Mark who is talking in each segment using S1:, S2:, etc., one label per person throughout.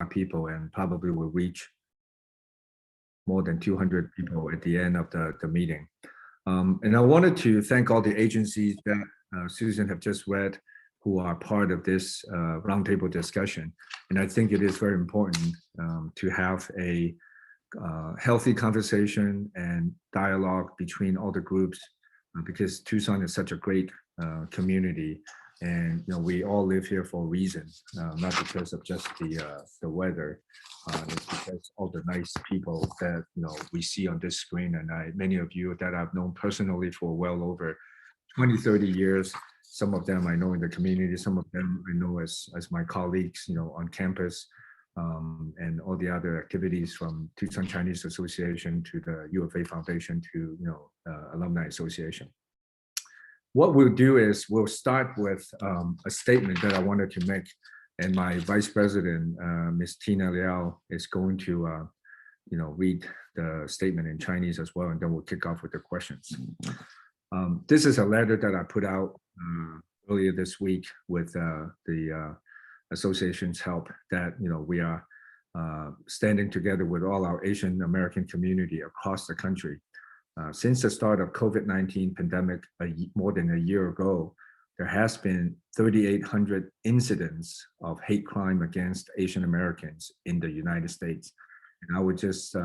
S1: people and probably will reach more than 200 people at the end of the meeting. And I wanted to thank all the agencies that Susan have just read who are part of this roundtable discussion. And I think it is very important to have a healthy conversation and dialogue between all the groups because Tucson is such a great community. And we all live here for a reason, not because of just the weather. It's because all the nice people that we see on this screen, and many of you that I've known personally for well over 20, 30 years. Some of them I know in the community, some of them I know as my colleagues, on campus, and all the other activities from Tucson Chinese Association to the U of A Foundation to Alumni Association. What we'll do is we'll start with a statement that I wanted to make, and my Vice President, Ms. Tina Liao, is going to read the statement in Chinese as well, and then we'll kick off with the questions. This is a letter that I put out earlier this week with the association's help that we are standing together with all our Asian American community across the country. Since the start of COVID-19 pandemic more than a year ago, there has been 3,800 incidents of hate crime against Asian Americans in the United States. And I was just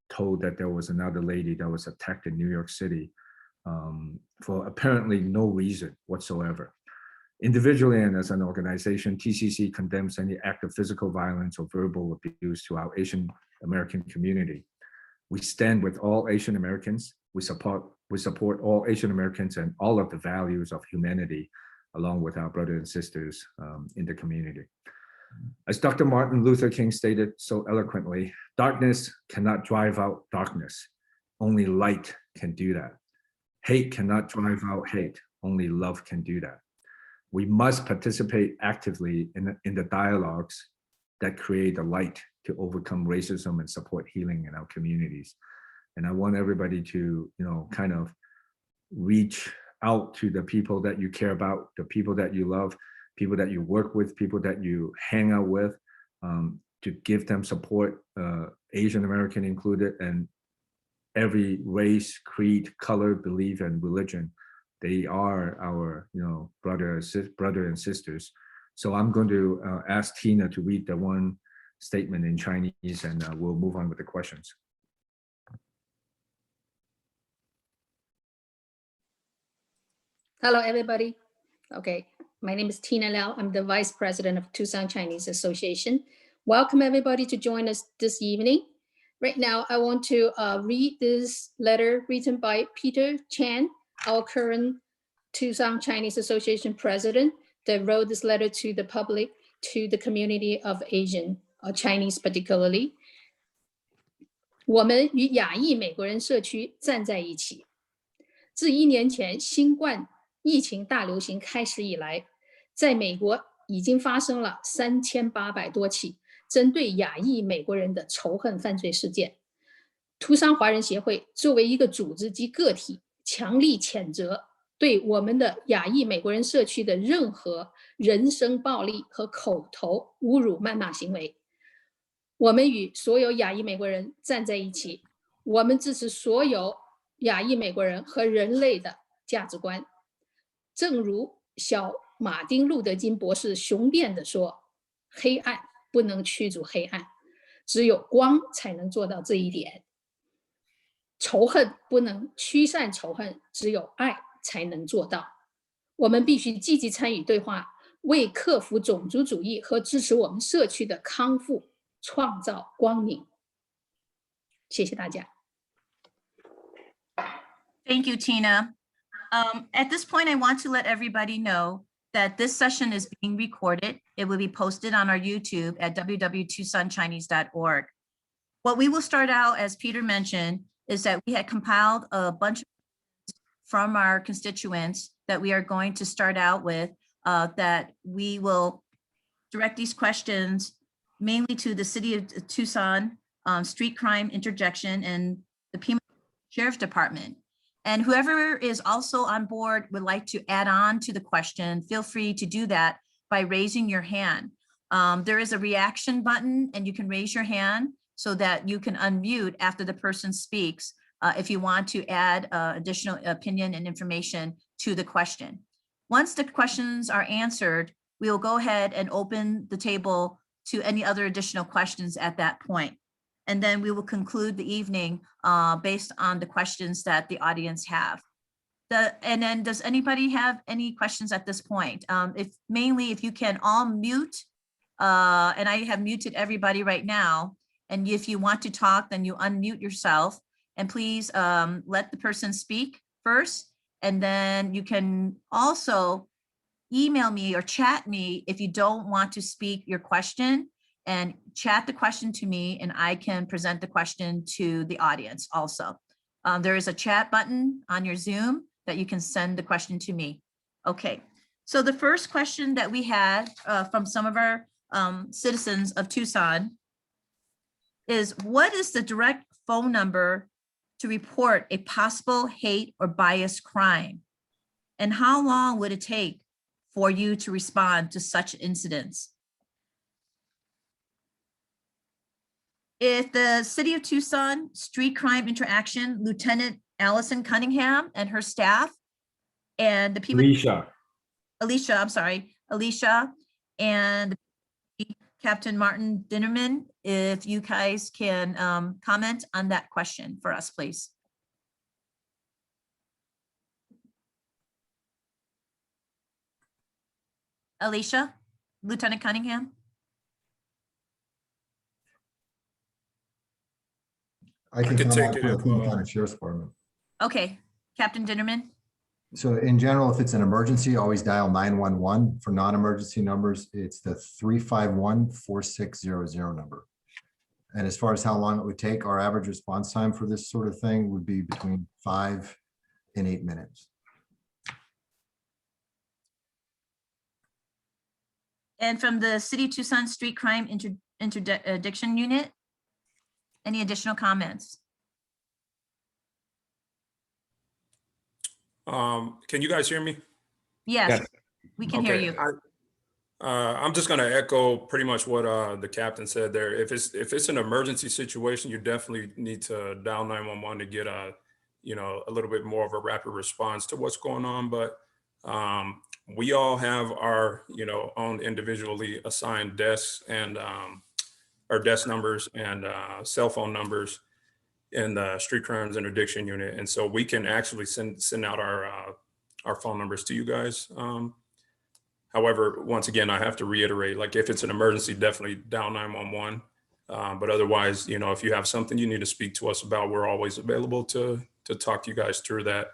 S1: told that there was another lady that was attacked in New York City for apparently no reason whatsoever. Individually and as an organization, TCC condemns any act of physical violence or verbal abuse to our Asian American community. We stand with all Asian Americans. We support all Asian Americans and all of the values of humanity, along with our brothers and sisters in the community. As Dr. Martin Luther King stated so eloquently, darkness cannot drive out darkness. Only light can do that. Hate cannot drive out hate. Only love can do that. We must participate actively in the dialogues that create the light to overcome racism and support healing in our communities. And I want everybody to, kind of reach out to the people that you care about, the people that you love, people that you work with, people that you hang out with, to give them support, Asian American included, and every race, creed, color, belief, and religion. They are our, brother and sisters. So I'm going to ask Tina to read the one statement in Chinese, and we'll move on with the questions.
S2: Hello, everybody. Okay, my name is Tina Liao. I'm the Vice President of Tucson Chinese Association. Welcome everybody to join us this evening. Right now, I want to read this letter written by Peter Chen, our current Tucson Chinese Association president, that wrote this letter to the public, to the community of Asian or Chinese particularly. 我们与亚裔美国人社区站在一起。自1年前新冠疫情大流行开始以来，在美国已经发生了3800多起针对亚裔美国人的仇恨犯罪事件。图桑华人协会作为一个组织及个体，强力谴责对我们的亚裔美国人社区的任何人身暴力和口头侮辱谩骂行为。我们与所有亚裔美国人站在一起，我们支持所有亚裔美国人和人类的价值观。正如小马丁·路德·金博士雄辩地说，黑暗不能驱逐黑暗，只有光才能做到这一点。仇恨不能驱散仇恨，只有爱才能做到。我们必须积极参与对话，为克服种族主义和支持我们社区的康复创造光明。谢谢大家。
S3: Thank you, Tina. At this point, I want to let everybody know that this session is being recorded. It will be posted on our YouTube at www.tucsonchinese.org. What we will start out, as Peter mentioned, is that we had compiled a bunch from our constituents that we are going to start out with, that we will direct these questions mainly to the City of Tucson, Street Crime Interdiction, and the Pima Sheriff's Department. And whoever is also on board would like to add on to the question, feel free to do that by raising your hand. There is a reaction button and you can raise your hand so that you can unmute after the person speaks if you want to add additional opinion and information to the question. Once the questions are answered, we will go ahead and open the table to any other additional questions at that point. And then we will conclude the evening based on the questions that the audience have. And then does anybody have any questions at this point? If you can all mute, and I have muted everybody right now. And if you want to talk, then you unmute yourself and please let the person speak first. And then you can also email me or chat me if you don't want to speak your question, and chat the question to me and I can present the question to the audience also. There is a chat button on your Zoom that you can send the question to me. Okay, so the first question that we had from some of our citizens of Tucson is, what is the direct phone number to report a possible hate or bias crime? And how long would it take for you to respond to such incidents? If the City of Tucson Street Crime Interaction, Lieutenant Allison Cunningham and her staff, and the Pima, Alicia, and Captain Martin Dinniman, if you guys can comment on that question for us, please. Alicia, Lieutenant Cunningham.
S4: I can
S5: take
S4: comment
S5: it
S4: for the
S5: if,
S4: Pima County Sheriff's Department.
S3: Okay, Captain Dinniman.
S4: So in general, if it's an emergency, always dial 911. For non-emergency numbers, it's the 351-4600 number. And as far as how long it would take, our average response time for this sort of thing would be between 5 and 8 minutes.
S3: And from the City of Tucson Street Crime Interdiction Unit, any additional comments?
S5: Can you guys hear me?
S3: Yes,
S1: Yes.
S3: we can hear you.
S5: I'm just going to echo pretty much what the captain said there. If it's an emergency situation, you definitely need to dial 911 to get a little bit more of a rapid response to what's going on. But we all have our own individually assigned desks and our desk numbers and cell phone numbers in the Street Crimes Interdiction Unit, and so we can actually send out our phone numbers to you guys. However, once again, I have to reiterate, like if it's an emergency, definitely dial 911. But otherwise, if you have something you need to speak to us about, we're always available to talk to you guys through that.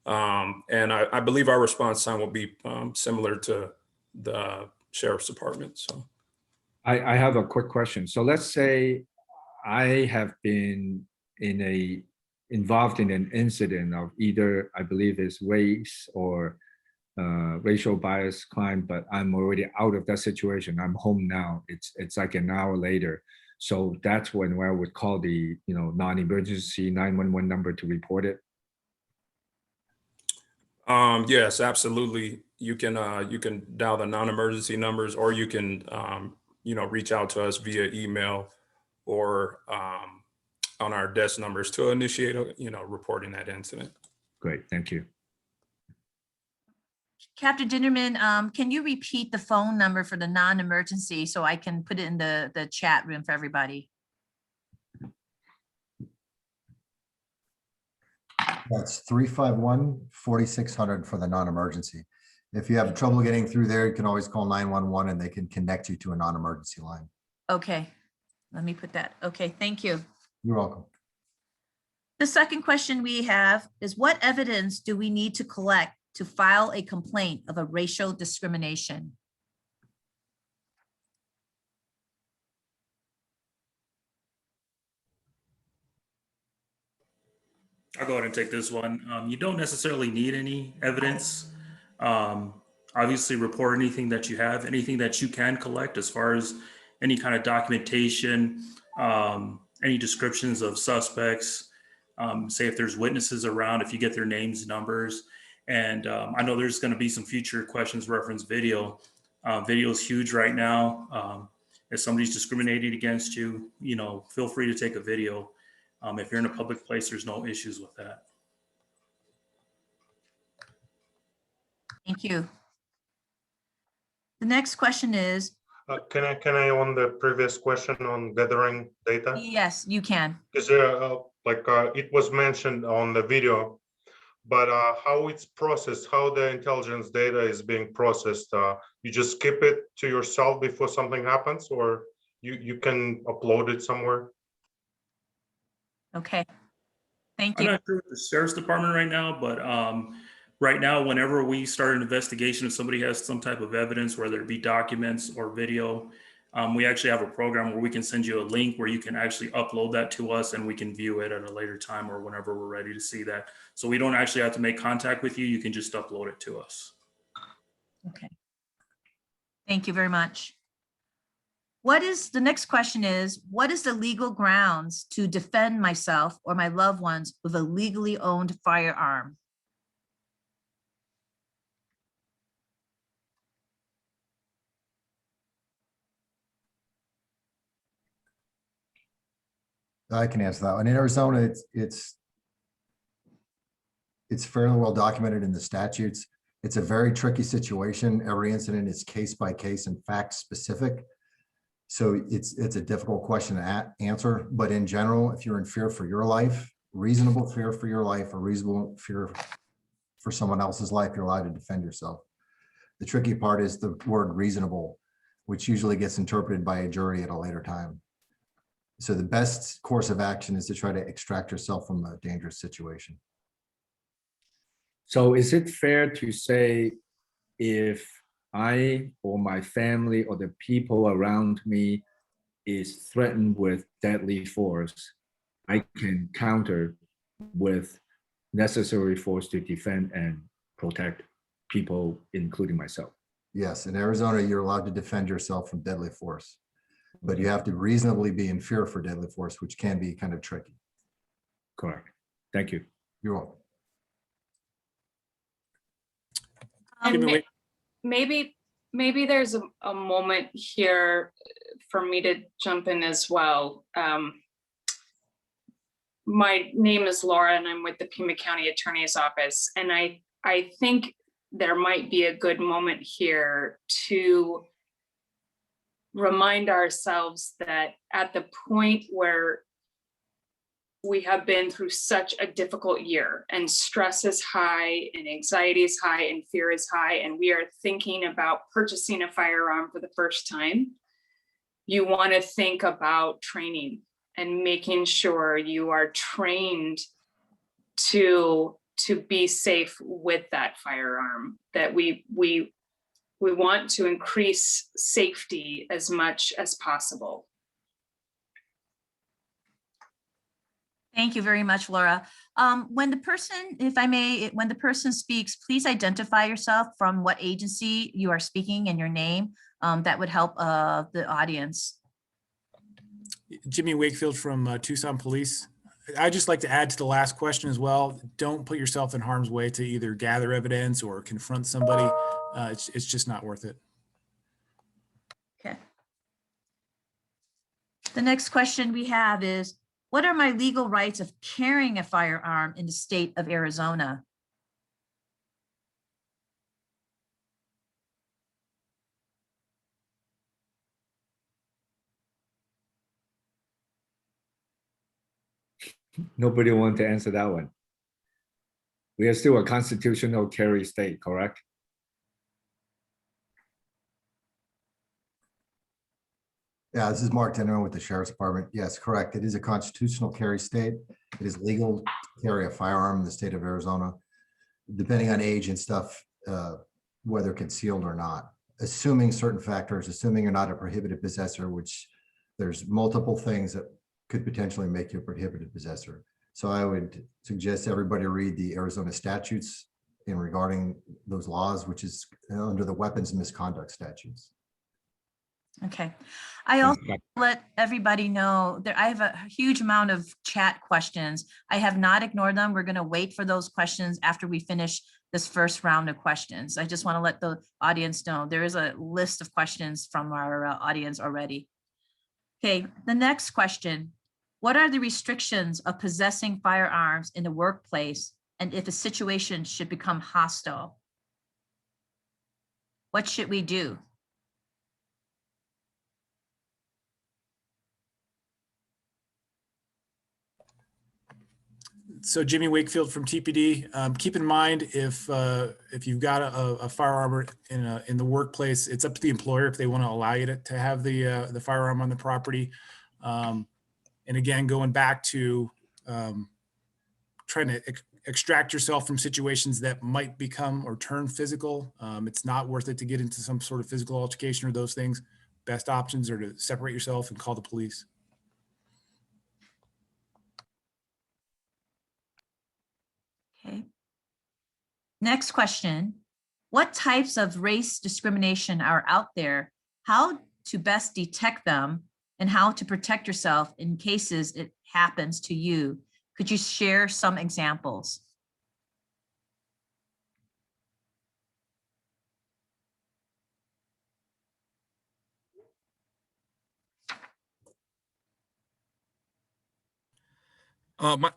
S5: And I believe our response time will be similar to the Sheriff's Department. So
S1: I have a quick question. So let's say I have been involved in an incident of either, I believe it's race or racial bias crime, but I'm already out of that situation. I'm home now. It's like an hour later. So that's when I would call the non-emergency 911 number to report it.
S5: Yes, absolutely. You can dial the non-emergency numbers, or you can reach out to us via email or on our desk numbers to initiate reporting that incident.
S1: Great, thank you.
S3: Captain Dinniman, can you repeat the phone number for the non-emergency so I can put it in the chat room for everybody?
S4: That's 351-4600 for the non-emergency. If you have trouble getting through there, you can always call 911 and they can connect you to a non-emergency line.
S3: Okay, let me put that. Okay, thank you.
S4: You're welcome.
S3: The second question we have is, what evidence do we need to collect to file a complaint of a racial discrimination?
S6: I'll go ahead and take this one. You don't necessarily need any evidence. Obviously, report anything that you have, anything that you can collect as far as any kind of documentation, any descriptions of suspects, say if there's witnesses around, if you get their names, numbers. And I know there's going to be some future questions reference video. Video is huge right now. If somebody's discriminated against you, feel free to take a video. If you're in a public place, there's no issues with that.
S3: Thank you. The next question is,
S7: Can I on the previous question on gathering data?
S3: yes, you can.
S7: Because it was mentioned on the video, but how it's processed, how the intelligence data is being processed, you just skip it to yourself before something happens, or you can upload it somewhere?
S3: Okay. Thank
S6: I'm
S3: you.
S6: not sure with the sheriff's department right now, but right now, whenever we start an investigation, if somebody has some type of evidence, whether it be documents or video, we actually have a program where we can send you a link where you can actually upload that to us and we can view it at a later time or whenever we're ready to see that. So we don't actually have to make contact with you. You can just upload it to us.
S3: Okay. Thank you very much. The next question is, what is the legal grounds to defend myself or my loved ones with a legally owned firearm?
S4: I can answer that one. In Arizona, it's fairly well documented in the statutes. It's a very tricky situation. Every incident is case by case and fact specific. So it's a difficult question to answer. But in general, if you're in fear for your life, reasonable fear for your life, or reasonable fear for someone else's life, you're allowed to defend yourself. The tricky part is the word reasonable, which usually gets interpreted by a jury at a later time. So the best course of action is to try to extract yourself from a dangerous situation.
S1: So is it fair to say if I or my family or the people around me is threatened with deadly force, I can counter with necessary force to defend and protect people, including myself?
S4: Yes, in Arizona, you're allowed to defend yourself from deadly force, but you have to reasonably be in fear for deadly force, which can be kind of tricky.
S1: Correct. Thank you.
S4: You're welcome.
S8: And maybe there's a moment here for me to jump in as well. My name is Laura and I'm with the Pima County Attorney's Office. And I think there might be a good moment here to remind ourselves that at the point where we have been through such a difficult year and stress is high and anxiety is high and fear is high, and we are thinking about purchasing a firearm for the first time, you want to think about training and making sure you are trained to be safe with that firearm, that we want to increase safety as much as possible.
S3: Thank you very much, Laura. When the person speaks, please identify yourself from what agency you are speaking and your name. That would help the audience.
S9: Jimmy Wakefield from Tucson Police. I'd just like to add to the last question as well. Don't put yourself in harm's way to either gather evidence or confront somebody. It's just not worth it.
S3: Okay. The next question we have is, what are my legal rights of carrying a firearm in the state of Arizona?
S1: Nobody wants to answer that one. We are still a constitutional carry state, correct?
S4: Yeah, this is Mark Dinniman with the Sheriff's Department. Yes, correct. It is a constitutional carry state. It is legal to carry a firearm in the state of Arizona, depending on age and stuff, whether concealed or not, assuming certain factors, assuming you're not a prohibited possessor, which there's multiple things that could potentially make you a prohibited possessor. So I would suggest everybody read the Arizona statutes in regarding those laws, which is under the weapons misconduct statutes.
S3: Okay. I also let everybody know that I have a huge amount of chat questions. I have not ignored them. We're going to wait for those questions after we finish this first round of questions. I just want to let the audience know there is a list of questions from our audience already. Okay, the next question. What are the restrictions of possessing firearms in the workplace, and if a situation should become hostile? What should we do?
S9: So Jimmy Wakefield from TPD. Keep in mind if you've got a firearm in the workplace, it's up to the employer if they want to allow you to have the firearm on the property. And again, going back to trying to extract yourself from situations that might become or turn physical. It's not worth it to get into some sort of physical altercation or those things. Best options are to separate yourself and call the police.
S3: Okay. Next question. What types of race discrimination are out there? How to best detect them and how to protect yourself in cases it happens to you? Could you share some examples?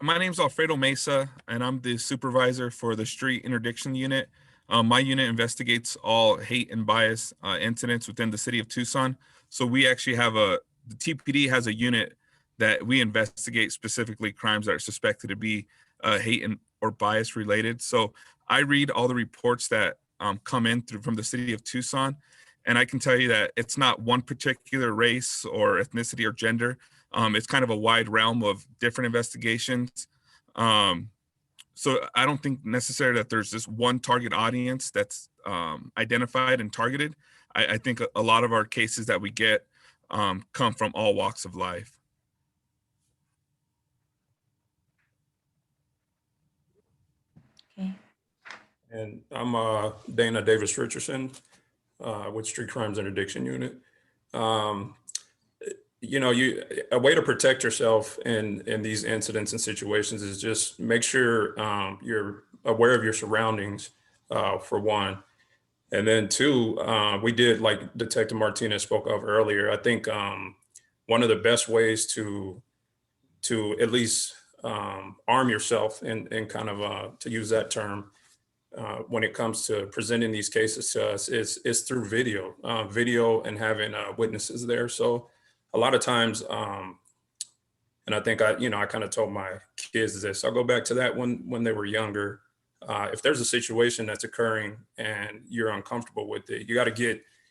S10: My name's Alfredo Mesa, and I'm the supervisor for the Street Interdiction Unit. My unit investigates all hate and bias incidents within the city of Tucson. So we actually have the TPD has a unit that we investigate specifically crimes that are suspected to be hate and or bias related. So I read all the reports that come in from the city of Tucson, and I can tell you that it's not one particular race or ethnicity or gender. It's kind of a wide realm of different investigations. So I don't think necessarily that there's this one target audience that's identified and targeted. I think a lot of our cases that we get come from all walks of life.
S3: Okay.
S5: And I'm Dana Davis Richardson with Street Crimes Interdiction Unit. You know, a way to protect yourself in these incidents and situations is just make sure you're aware of your surroundings, for one. And then two, we did, like Detective Martinez spoke of earlier, I think one of the best ways to at least arm yourself and kind of, to use that term, when it comes to presenting these cases to us is through video, video and having witnesses there. So a lot of times, and I think I kind of told my kids this, I'll go back to that when they were younger. If there's a situation that's occurring and you're uncomfortable with it, you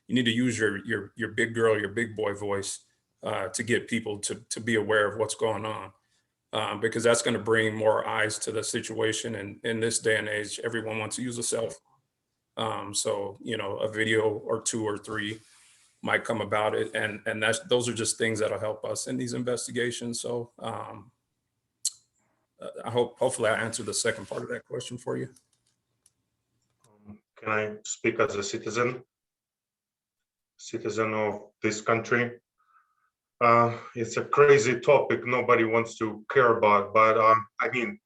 S5: need to use your big girl, your big boy voice to get people to be aware of what's going on. Because that's going to bring more eyes to the situation. And in this day and age, everyone wants to use a cell phone. So, a video or two or three might come about it. And those are just things that'll help us in these investigations. So hopefully I answered the second part of that question for you.
S7: Can I speak as a citizen of this country? It's a crazy topic nobody wants to care about, but I mean,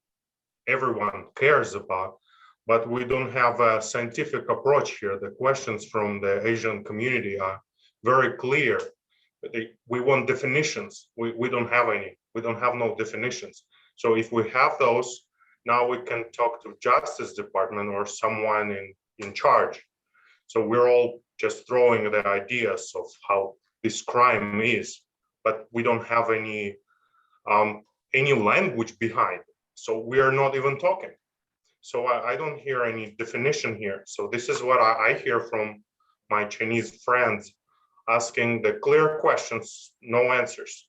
S7: everyone cares about, but we don't have a scientific approach here. The questions from the Asian community are very clear. We want definitions. We don't have any. We don't have no definitions. So if we have those, now we can talk to Justice Department or someone in charge. So we're all just throwing the ideas of how this crime is, but we don't have any language behind. So we are not even talking. So I don't hear any definition here. So this is what I hear from my Chinese friends, asking the clear questions, no answers.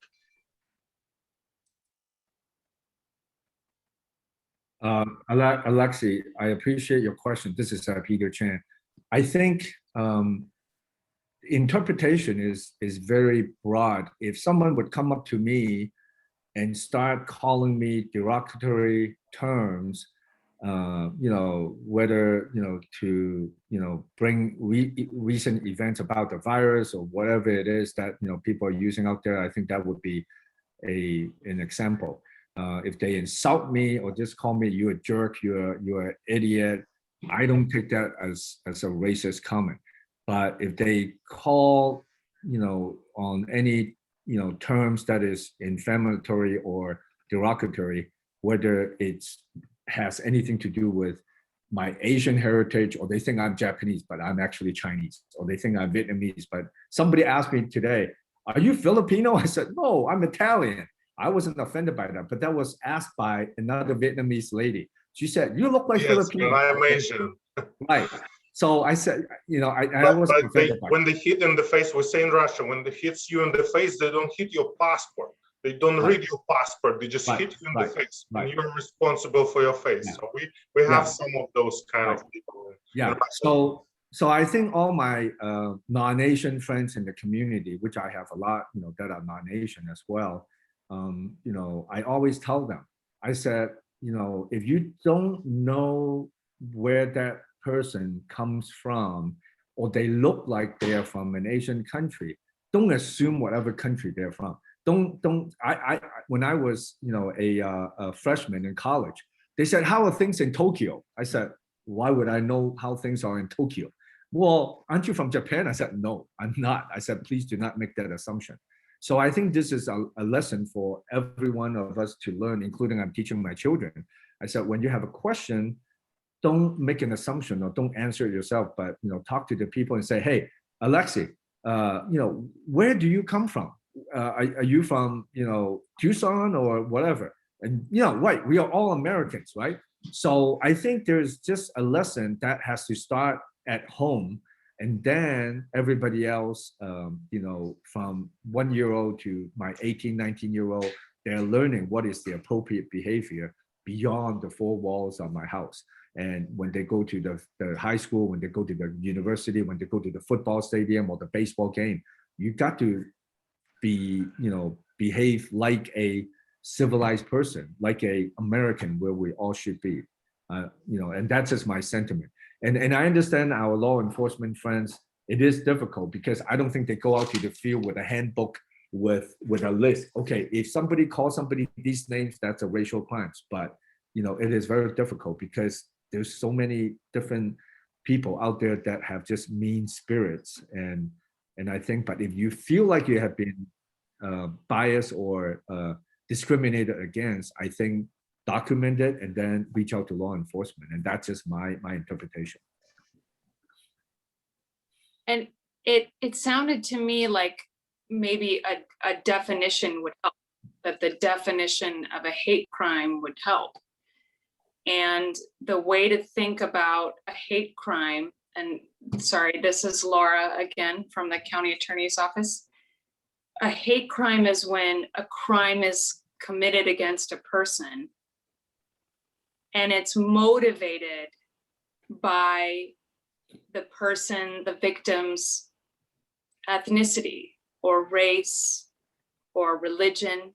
S1: Alexi, I appreciate your question. This is Peter Chen. I think interpretation is very broad. If someone would come up to me and start calling me derogatory terms, you know, whether, you know, to, you know, bring recent events about the virus or whatever it is that, you know, people are using out there, I think that would be an example. If they insult me or just call me, you're a jerk, you're an idiot, I don't take that as a racist comment. But if they call, you know, on any, you know, terms that is inflammatory or derogatory, whether it's has anything to do with my Asian heritage, or they think I'm Japanese, but I'm actually Chinese, or they think I'm Vietnamese. But somebody asked me today, are you Filipino? I said, no, I'm Italian. I wasn't offended by that, but that was asked by another Vietnamese lady. She said, you look like
S7: Yes,
S1: Filipino.
S7: but I'm Asian.
S1: Right. So I said, you know, I
S7: But
S1: wasn't offended by
S7: when they hit in the face, we say in Russia, when they hits you in the face, they don't hit your passport. They don't
S1: Right.
S7: read your passport. They just
S1: Right,
S7: hit you in
S1: right,
S7: the face,
S1: right.
S7: and you're responsible for your face.
S1: Yeah.
S7: So we have
S1: Yeah.
S7: some of those kind
S1: Right.
S7: of people.
S1: Yeah. So I think all my non-Asian friends in the community, which I have a lot, you know, that are non-Asian as well, you know, I always tell them, I said, you know, if you don't know where that person comes from, or they look like they are from an Asian country, don't assume whatever country they're from. I when I was, you know, a freshman in college, they said, how are things in Tokyo? I said, why would I know how things are in Tokyo? Well, aren't you from Japan? I said, no, I'm not. I said, please do not make that assumption. So I think this is a lesson for every one of us to learn, including I'm teaching my children. I said, when you have a question, don't make an assumption or don't answer it yourself, but, you know, talk to the people and say, hey, Alexi, you know, where do you come from? Are you from, you know, Tucson or whatever? And, you know, right, we are all Americans, right? So I think there's just a lesson that has to start at home, and then everybody else, you know, from 1-year-old to my 18, 19-year-old, they're learning what is the appropriate behavior beyond the four walls of my house. And when they go to the high school, when they go to the university, when they go to the football stadium or the baseball game, you got to be, you know, behave like a civilized person, like a American, where we all should be, you know, and that's just my sentiment. And I understand our law enforcement friends, it is difficult because I don't think they go out to the field with a handbook with a list. Okay, if somebody calls somebody these names, that's a racial crimes. But, you know, it is very difficult because there's so many different people out there that have just mean spirits. And I think, but if you feel like you have been biased or discriminated against, I think document it and then reach out to law enforcement. And that's just my interpretation.
S8: And it sounded to me like maybe a definition would help, that the definition of a hate crime would help. And the way to think about a hate crime, and sorry, this is Laura again from the county attorney's office. A hate crime is when a crime is committed against a person and it's motivated by the person, the victim's ethnicity or race or religion,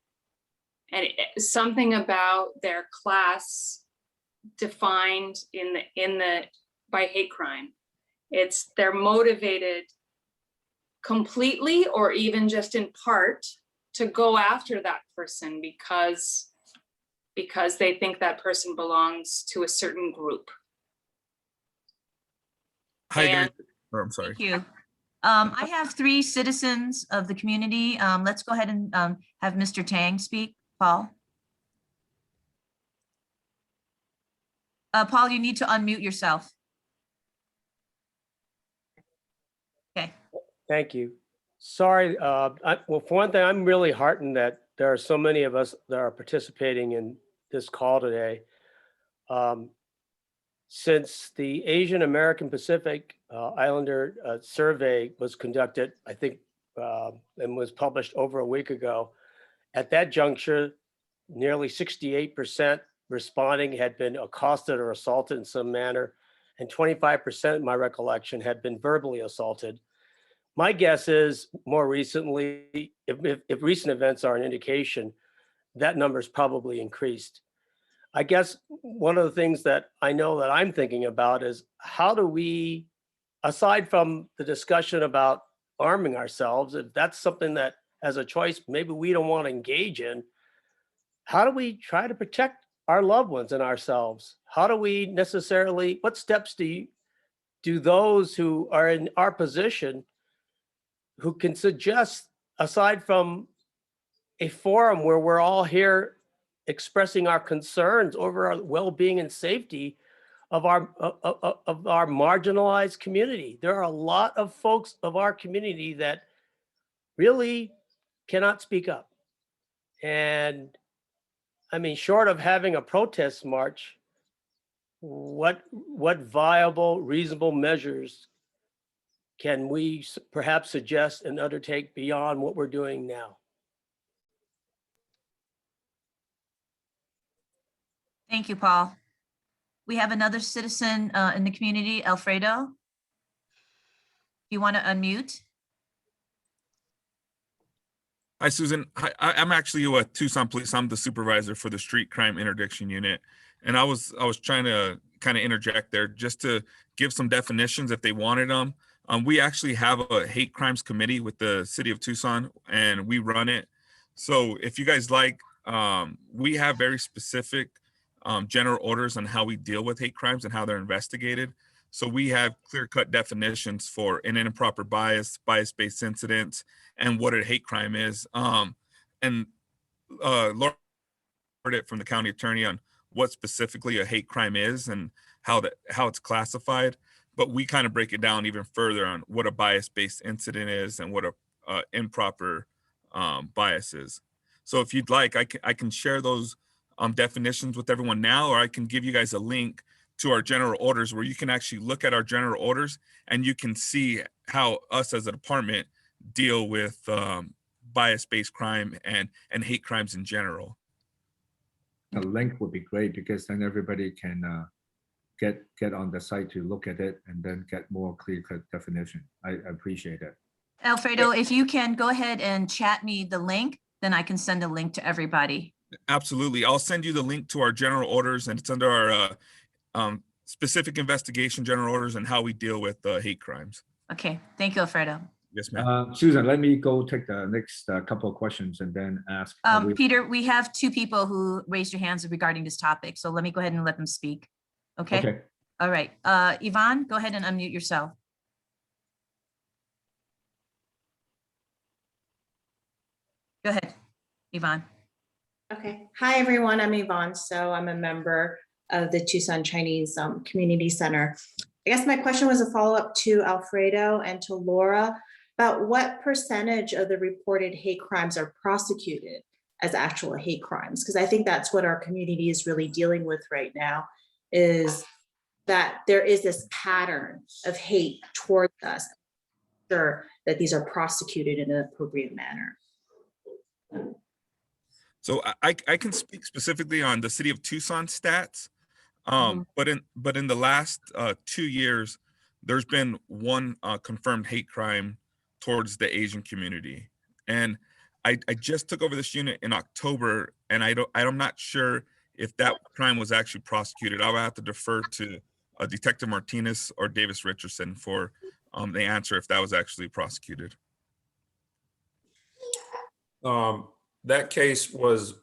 S8: and something about their class defined by hate crime. They're motivated completely or even just in part to go after that person because they think that person belongs to a certain group.
S10: Hi,
S8: And-
S10: oh, I'm sorry.
S3: Thank you. I have 3 citizens of the community. Let's go ahead and have Mr. Tang speak. Paul? Paul, you need to unmute yourself. Okay.
S11: Thank you. Sorry, well, for one thing, I'm really heartened that there are so many of us that are participating in this call today. Since the Asian American Pacific Islander survey was conducted, I think, and was published over a week ago, at that juncture, nearly 68% responding had been accosted or assaulted in some manner, and 25%, my recollection, had been verbally assaulted. My guess is more recently, if recent events are an indication, that number's probably increased. I guess one of the things that I know that I'm thinking about is how do we, aside from the discussion about arming ourselves, if that's something that as a choice, maybe we don't want to engage in, how do we try to protect our loved ones and ourselves? How do we necessarily, what steps do those who are in our position who can suggest, aside from a forum where we're all here expressing our concerns over our well-being and safety of our marginalized community? There are a lot of folks of our community that really cannot speak up. And I mean, short of having a protest march, what viable, reasonable measures can we perhaps suggest and undertake beyond what we're doing now?
S3: Thank you, Paul. We have another citizen in the community, Alfredo. You want to unmute?
S10: Hi, Susan. I'm actually with Tucson Police. I'm the supervisor for the Street Crime Interdiction Unit. And I was trying to kind of interject there just to give some definitions if they wanted them. We actually have a hate crimes committee with the city of Tucson, and we run it. So if you guys like, we have very specific general orders on how we deal with hate crimes and how they're investigated. So we have clear-cut definitions for an improper bias, bias-based incidents, and what a hate crime is. And Laura heard it from the county attorney on what specifically a hate crime is and how it's classified. But we kind of break it down even further on what a bias-based incident is and what a improper bias is. So if you'd like, I can share those definitions with everyone now, or I can give you guys a link to our general orders where you can actually look at our general orders and you can see how us as a department deal with bias-based crime and hate crimes in general.
S1: A link would be great because then everybody can get on the site to look at it and then get more clear-cut definition. I appreciate it.
S3: Alfredo, if you can go ahead and chat me the link, then I can send a link to everybody.
S10: Absolutely. I'll send you the link to our general orders, and it's under our specific investigation general orders and how we deal with hate crimes.
S3: Okay, thank you, Alfredo.
S10: Yes, ma'am.
S1: Susan, let me go take the next couple of questions and then ask.
S3: Peter, we have two people who raised your hands regarding this topic, so let me go ahead and let them speak. Okay.
S1: Okay.
S3: All right. Yvonne, go ahead and unmute yourself. Go ahead, Yvonne.
S12: Okay. Hi, everyone. I'm Yvonne. So I'm a member of the Tucson Chinese Community Center. I guess my question was a follow-up to Alfredo and to Laura about what percentage of the reported hate crimes are prosecuted as actual hate crimes? Because I think that's what our community is really dealing with right now, is that there is this pattern of hate towards us. Sure that these are prosecuted in an appropriate manner.
S10: So I can speak specifically on the city of Tucson stats, but in the last 2 years, there's been one confirmed hate crime towards the Asian community, and I just took over this unit in October, and I'm not sure if that crime was actually prosecuted. I would have to defer to Detective Martinez or Davis Richardson for the answer if that was actually prosecuted.
S5: That case was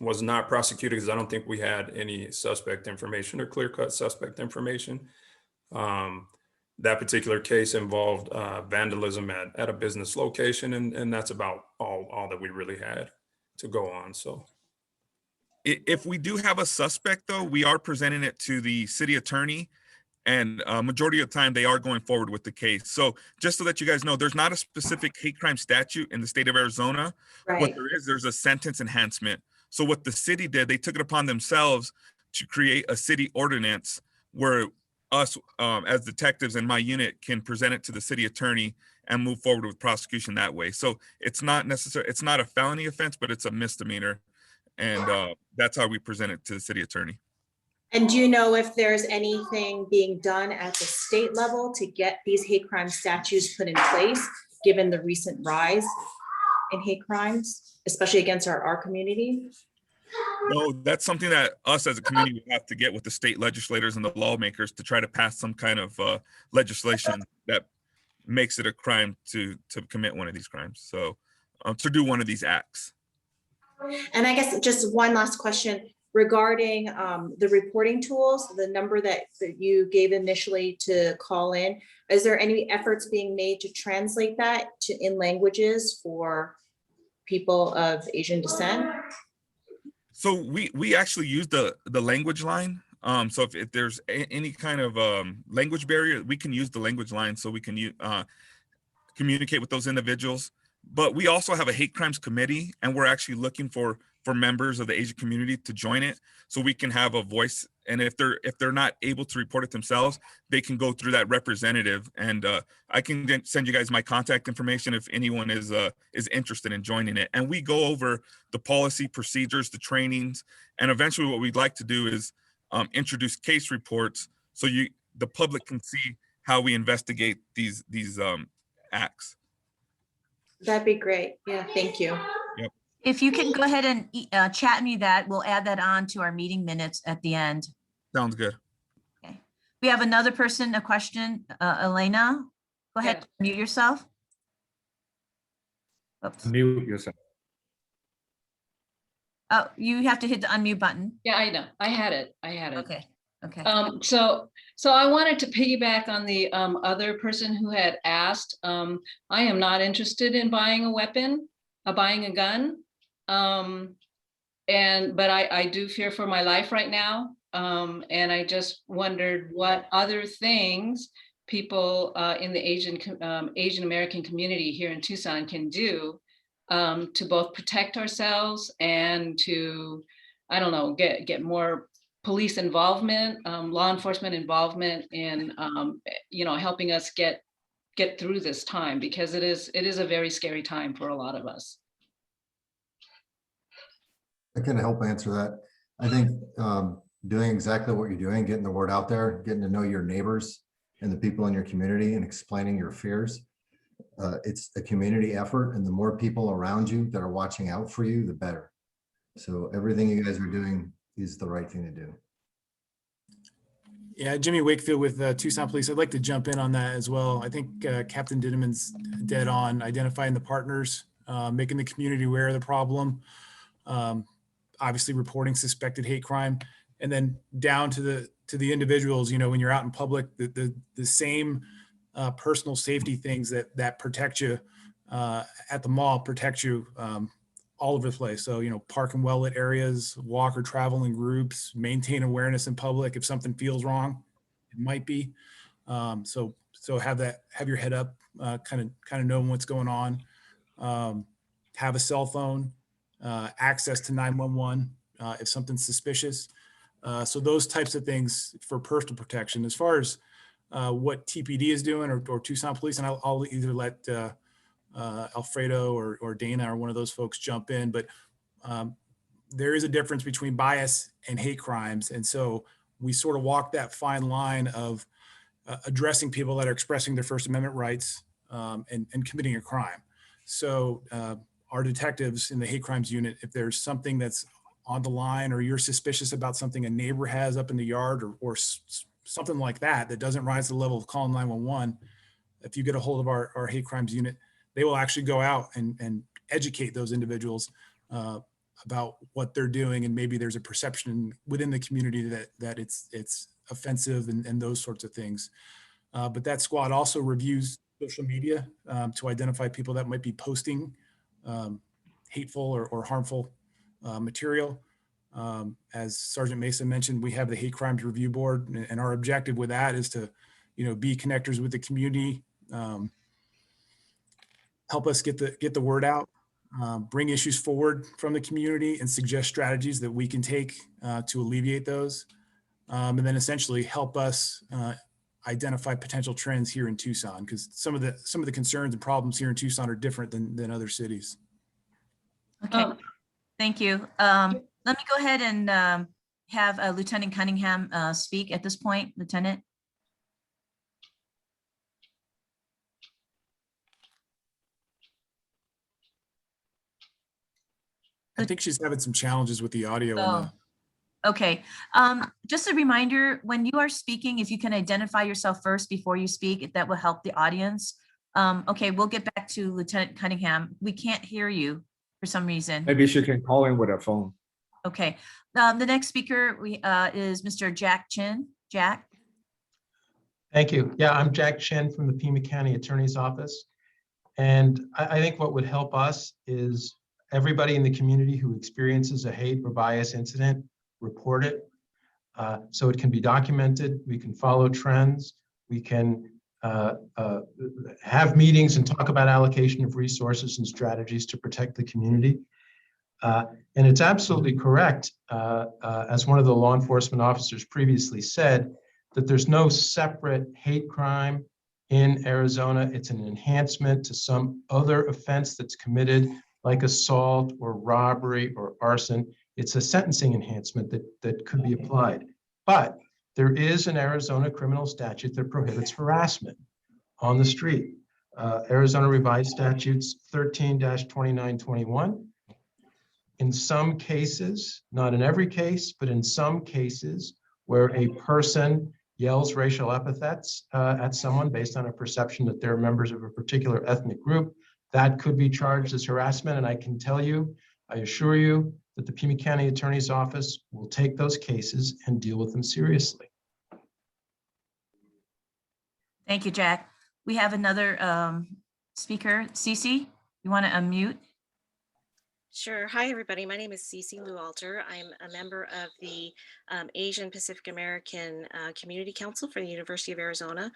S5: not prosecuted because I don't think we had any suspect information or clear-cut suspect information. That particular case involved vandalism at a business location, and that's about all that we really had to go on. So
S10: if we do have a suspect, though, we are presenting it to the city attorney, and majority of the time they are going forward with the case. So just to let you guys know, there's not a specific hate crime statute in the state of Arizona.
S12: Right.
S10: What there is, there's a sentence enhancement. So what the city did, they took it upon themselves to create a city ordinance where us as detectives in my unit can present it to the city attorney and move forward with prosecution that way. So it's not necessary, it's not a felony offense, but it's a misdemeanor. And that's how we present it to the city attorney.
S12: And do you know if there's anything being done at the state level to get these hate crime statutes put in place, given the recent rise in hate crimes, especially against our community?
S10: No, that's something that us as a community have to get with the state legislators and the lawmakers to try to pass some kind of legislation that makes it a crime to commit one of these crimes. So to do one of these acts.
S12: And I guess just one last question regarding the reporting tools, the number that you gave initially to call in. Is there any efforts being made to translate that in languages for people of Asian descent?
S10: So we actually use the language line. So if there's any kind of language barrier, we can use the language line so we can communicate with those individuals. But we also have a hate crimes committee, and we're actually looking for members of the Asian community to join it, so we can have a voice. And if they're not able to report it themselves, they can go through that representative. And I can send you guys my contact information if anyone is interested in joining it. And we go over the policy, procedures, the trainings, and eventually what we'd like to do is introduce case reports so the public can see how we investigate these acts.
S12: That'd be great. Yeah, thank you.
S10: Yep.
S3: If you can go ahead and chat me that, we'll add that on to our meeting minutes at the end.
S10: Sounds good.
S3: Okay. We have another person, a question, Elena. Go ahead, mute yourself. Oops.
S1: Mute yourself.
S3: Oh, you have to hit the unmute button.
S13: Yeah, I know. I had it.
S3: Okay. Okay.
S13: So I wanted to piggyback on the other person who had asked. I am not interested in buying a weapon, buying a gun. But I do fear for my life right now. And I just wondered what other things people in the Asian American community here in Tucson can do to both protect ourselves and to, I don't know, get more police involvement, law enforcement involvement in, helping us get through this time, because it is a very scary time for a lot of us.
S4: I can help answer that. I think doing exactly what you're doing, getting the word out there, getting to know your neighbors and the people in your community and explaining your fears. It's a community effort, and the more people around you that are watching out for you, the better. So everything you guys are doing is the right thing to do.
S9: Yeah, Jimmy Wakefield with Tucson Police. I'd like to jump in on that as well. I think Captain Dinniman's dead on identifying the partners, making the community aware of the problem, obviously reporting suspected hate crime, and then down to the individuals. When you're out in public, the same personal safety things that protect you at the mall protect you all over the place. So, park in well-lit areas, walk or travel in groups, maintain awareness in public. If something feels wrong, it might be. So have your head up, kind of knowing what's going on. Have a cell phone, access to 911 if something's suspicious. So those types of things for personal protection. As far as what TPD is doing or Tucson Police, and I'll either let Alfredo or Dana or one of those folks jump in, but there is a difference between bias and hate crimes. And so we sort of walk that fine line of addressing people that are expressing their First Amendment rights and committing a crime. So our detectives in the hate crimes unit, if there's something that's on the line or you're suspicious about something a neighbor has up in the yard or something like that doesn't rise to the level of calling 911, if you get a hold of our hate crimes unit, they will actually go out and educate those individuals about what they're doing. And maybe there's a perception within the community that it's offensive and those sorts of things. But that squad also reviews social media to identify people that might be posting hateful or harmful material. As Sergeant Mesa mentioned, we have the Hate Crimes Review Board, and our objective with that is to, be connectors with the community, help us get the word out, bring issues forward from the community, and suggest strategies that we can take to alleviate those, and then essentially help us identify potential trends here in Tucson, because some of the concerns and problems here in Tucson are different than other cities.
S3: Okay, thank you. Let me go ahead and have Lieutenant Cunningham speak at this point. Lieutenant.
S9: I think she's having some challenges with the audio. And
S3: Okay, just a reminder, when you are speaking, if you can identify yourself first before you speak, that will help the audience. Okay, we'll get back to Lieutenant Cunningham. We can't hear you for some reason.
S1: Maybe she can call in with her phone.
S3: Okay, the next speaker is Mr. Jack Chen. Jack?
S14: Thank you. Yeah, I'm Jack Chen from the Pima County Attorney's Office. And I think what would help us is everybody in the community who experiences a hate or bias incident, report it. So it can be documented. We can follow trends. We can have meetings and talk about allocation of resources and strategies to protect the community. And it's absolutely correct, as one of the law enforcement officers previously said, that there's no separate hate crime in Arizona. It's an enhancement to some other offense that's committed, like assault or robbery or arson. It's a sentencing enhancement that could be applied. But there is an Arizona criminal statute that prohibits harassment on the street. Arizona Revised Statutes 13-2921. In some cases, not in every case, but in some cases where a person yells racial epithets at someone based on a perception that they're members of a particular ethnic group, that could be charged as harassment. And I can tell you, I assure you, that the Pima County Attorney's Office will take those cases and deal with them seriously.
S3: Thank you, Jack. We have another speaker. Cece, you want to unmute?
S15: Sure. Hi, everybody. My name is Cece Lualter. I'm a member of the Asian Pacific American Community Council for the University of Arizona,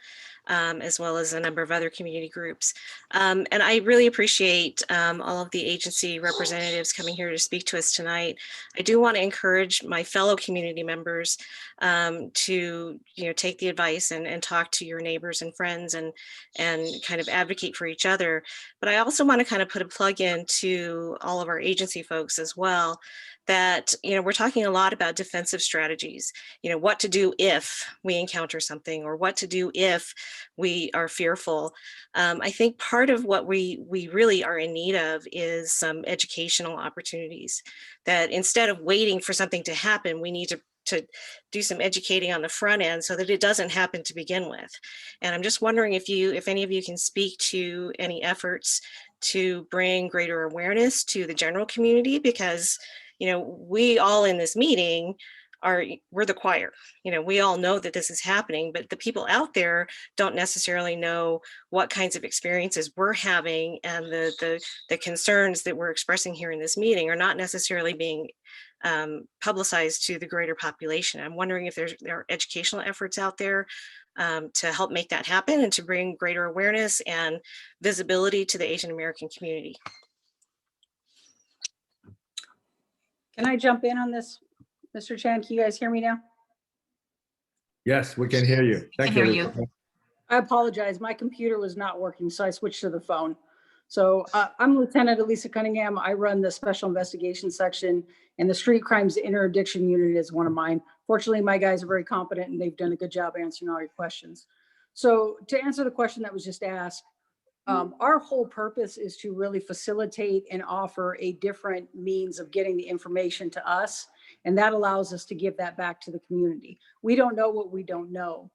S15: as well as a number of other community groups. And I really appreciate all of the agency representatives coming here to speak to us tonight. I do want to encourage my fellow community members to take the advice and talk to your neighbors and friends and kind of advocate for each other. But I also want to kind of put a plug in to all of our agency folks as well, that we're talking a lot about defensive strategies, what to do if we encounter something, or what to do if we are fearful. I think part of what we really are in need of is some educational opportunities, that instead of waiting for something to happen, we need to do some educating on the front end so that it doesn't happen to begin with. And I'm just wondering if any of you can speak to any efforts to bring greater awareness to the general community, because we all in this meeting we're the choir. We all know that this is happening, but the people out there don't necessarily know what kinds of experiences we're having, and the concerns that we're expressing here in this meeting are not necessarily being publicized to the greater population. I'm wondering if there are educational efforts out there to help make that happen and to bring greater awareness and visibility to the Asian American community.
S16: Can I jump in on this, Mr. Chen? Can you guys hear me now?
S1: Yes, we can hear you. Thank you.
S16: I apologize. My computer was not working, so I switched to the phone. So I'm Lieutenant Elisa Cunningham. I run the Special Investigation Section, and the Street Crimes Interdiction Unit is one of mine. Fortunately, my guys are very competent, and they've done a good job answering all your questions. So to answer the question that was just asked, our whole purpose is to really facilitate and offer a different means of getting the information to us. And that allows us to give that back to the community. We don't know what we don't know.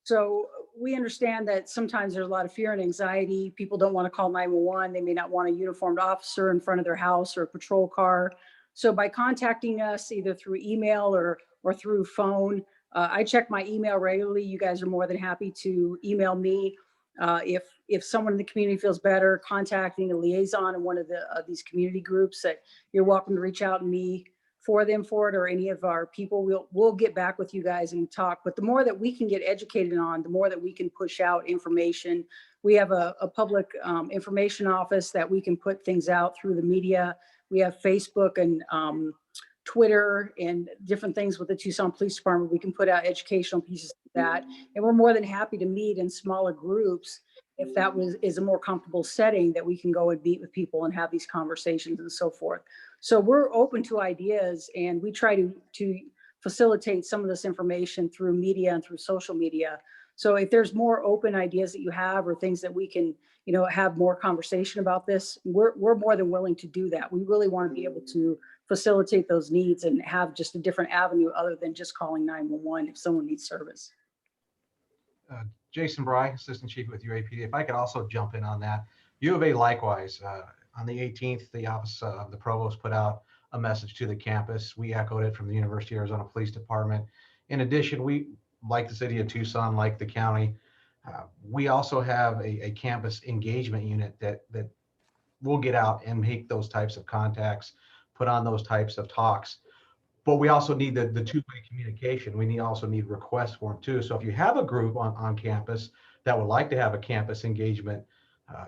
S16: So we understand that sometimes there's a lot of fear and anxiety. People don't want to call 911. They may not want a uniformed officer in front of their house or a patrol car. So by contacting us either through email or through phone, I check my email regularly. You guys are more than happy to email me. If someone in the community feels better contacting a liaison in one of these community groups, that you're welcome to reach out to me for them for it, or any of our people. We'll get back with you guys and talk. But the more that we can get educated on, the more that we can push out information. We have a public information office that we can put things out through the media. We have Facebook and Twitter and different things with the Tucson Police Department. We can put out educational pieces of that. And we're more than happy to meet in smaller groups if that is a more comfortable setting, that we can go and meet with people and have these conversations and so forth. So we're open to ideas, and we try to facilitate some of this information through media and through social media. So if there's more open ideas that you have or things that we can, have more conversation about this, we're more than willing to do that. We really want to be able to facilitate those needs and have just a different avenue other than just calling 911 if someone needs service.
S17: Jason Brei, Assistant Chief with UAPD. If I could also jump in on that. U of A likewise, on the 18th, the Office of the Provost put out a message to the campus. We echoed it from the University of Arizona Police Department. In addition, we, like the city of Tucson, like the county, we also have a campus engagement unit that will get out and make those types of contacts, put on those types of talks. But we also need the two-way communication. We also need requests for them too. So if you have a group on campus that would like to have a campus engagement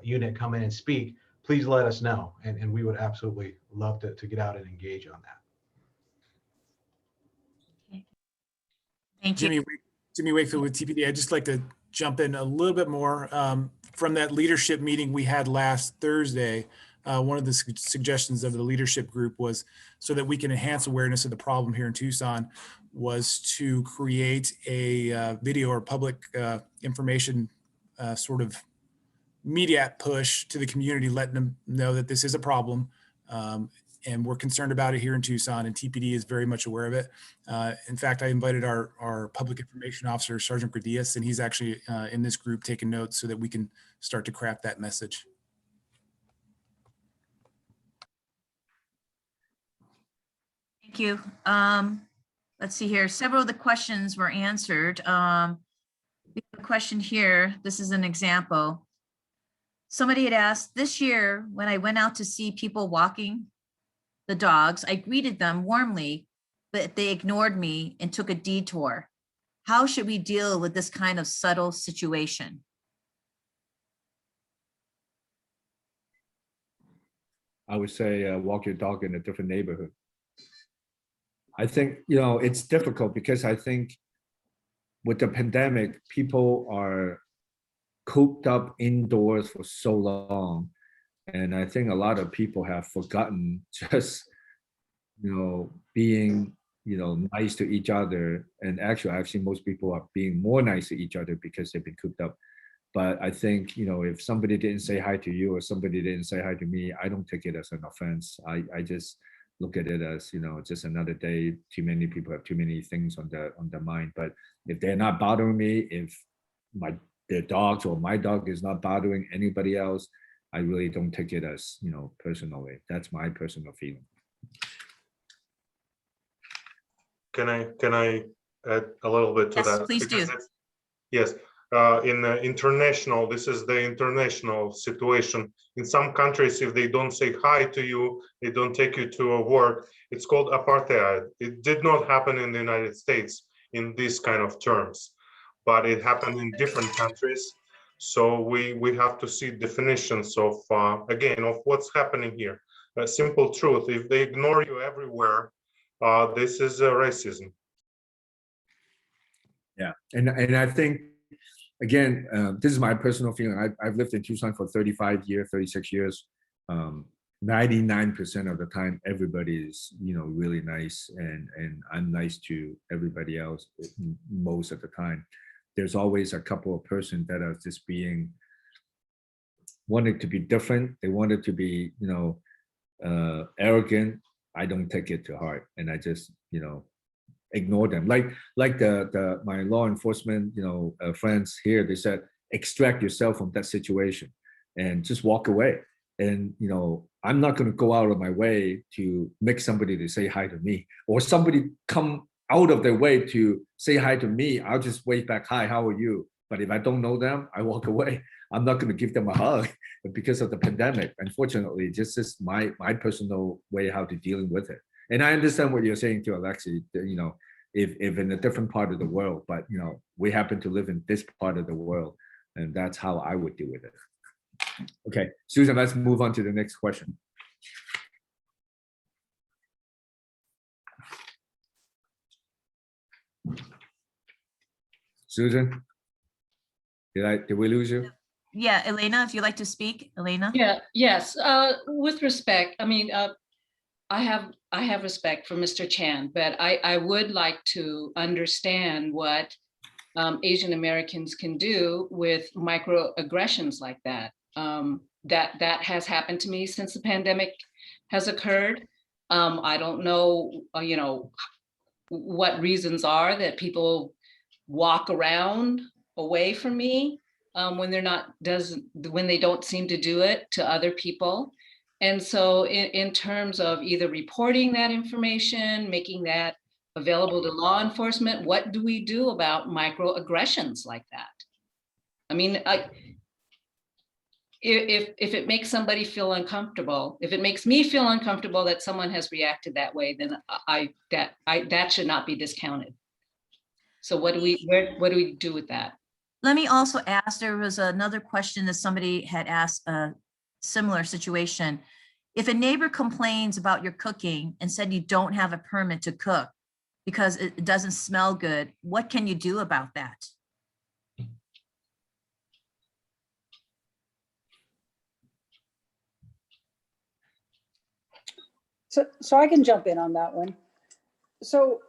S17: unit come in and speak, please let us know. And we would absolutely love to get out and engage on that.
S3: Thank you.
S9: Jimmy Wakefield with TPD. I'd just like to jump in a little bit more from that leadership meeting we had last Thursday. One of the suggestions of the leadership group was, so that we can enhance awareness of the problem here in Tucson, was to create a video or public information sort of media push to the community, letting them know that this is a problem. And we're concerned about it here in Tucson, and TPD is very much aware of it. In fact, I invited our public information officer, Sergeant Gradius, and he's actually in this group taking notes so that we can start to craft that message.
S3: Thank you. Let's see here. Several of the questions were answered. We have a question here. This is an example. Somebody had asked, this year, when I went out to see people walking the dogs, I greeted them warmly, but they ignored me and took a detour. How should we deal with this kind of subtle situation?
S1: I would say walk your dog in a different neighborhood. I think, it's difficult because I think with the pandemic, people are cooped up indoors for so long. And I think a lot of people have forgotten just, being, nice to each other. And actually, I've seen most people are being more nice to each other because they've been cooped up. But I think, if somebody didn't say hi to you or somebody didn't say hi to me, I don't take it as an offense. I just look at it as, just another day. Too many people have too many things on their mind. But if they're not bothering me, if their dogs or my dog is not bothering anybody else, I really don't take it as, personally. That's my personal feeling.
S7: Can I add a little bit to
S3: Yes,
S7: that?
S3: please do.
S7: Yes. In the international, this is the international situation. In some countries, if they don't say hi to you, they don't take you to a work. It's called apartheid. It did not happen in the United States in these kind of terms, but it happened in different countries. So we have to see definitions of, again, of what's happening here. A simple truth, if they ignore you everywhere, this is racism.
S1: Yeah, and I think, again, this is my personal feeling. I've lived in Tucson for 36 years. 99% of the time, everybody is, really nice, and I'm nice to everybody else most of the time. There's always a couple of person that are just wanted to be different. They wanted to be, arrogant. I don't take it to heart, and I just, ignore them. Like my law enforcement, friends here, they said, extract yourself from that situation and just walk away. And, I'm not going to go out of my way to make somebody to say hi to me, or somebody come out of their way to say hi to me. I'll just wave back, hi, how are you? But if I don't know them, I walk away. I'm not going to give them a hug because of the pandemic. Unfortunately, just is my personal way how to dealing with it. And I understand what you're saying too, Alexi, if in a different part of the world, but we happen to live in this part of the world, and that's how I would deal with it. Okay, Susan, let's move on to the next question. Susan, did we lose you?
S3: Yeah, Elena, if you'd like to speak, Elena.
S13: Yeah, yes, with respect, I mean, I have respect for Mr. Chen, but I would like to understand what Asian Americans can do with microaggressions like that. That has happened to me since the pandemic has occurred. I don't know, what reasons are that people walk around away from me when when they don't seem to do it to other people. And so in terms of either reporting that information, making that available to law enforcement, what do we do about microaggressions like that? I mean, if it makes somebody feel uncomfortable, if it makes me feel uncomfortable that someone has reacted that way, then that should not be discounted. So what do we do with that?
S3: Let me also ask, there was another question that somebody had asked a similar situation. If a neighbor complains about your cooking and said you don't have a permit to cook because it doesn't smell good, what can you do about that?
S16: So I can jump in on that one. So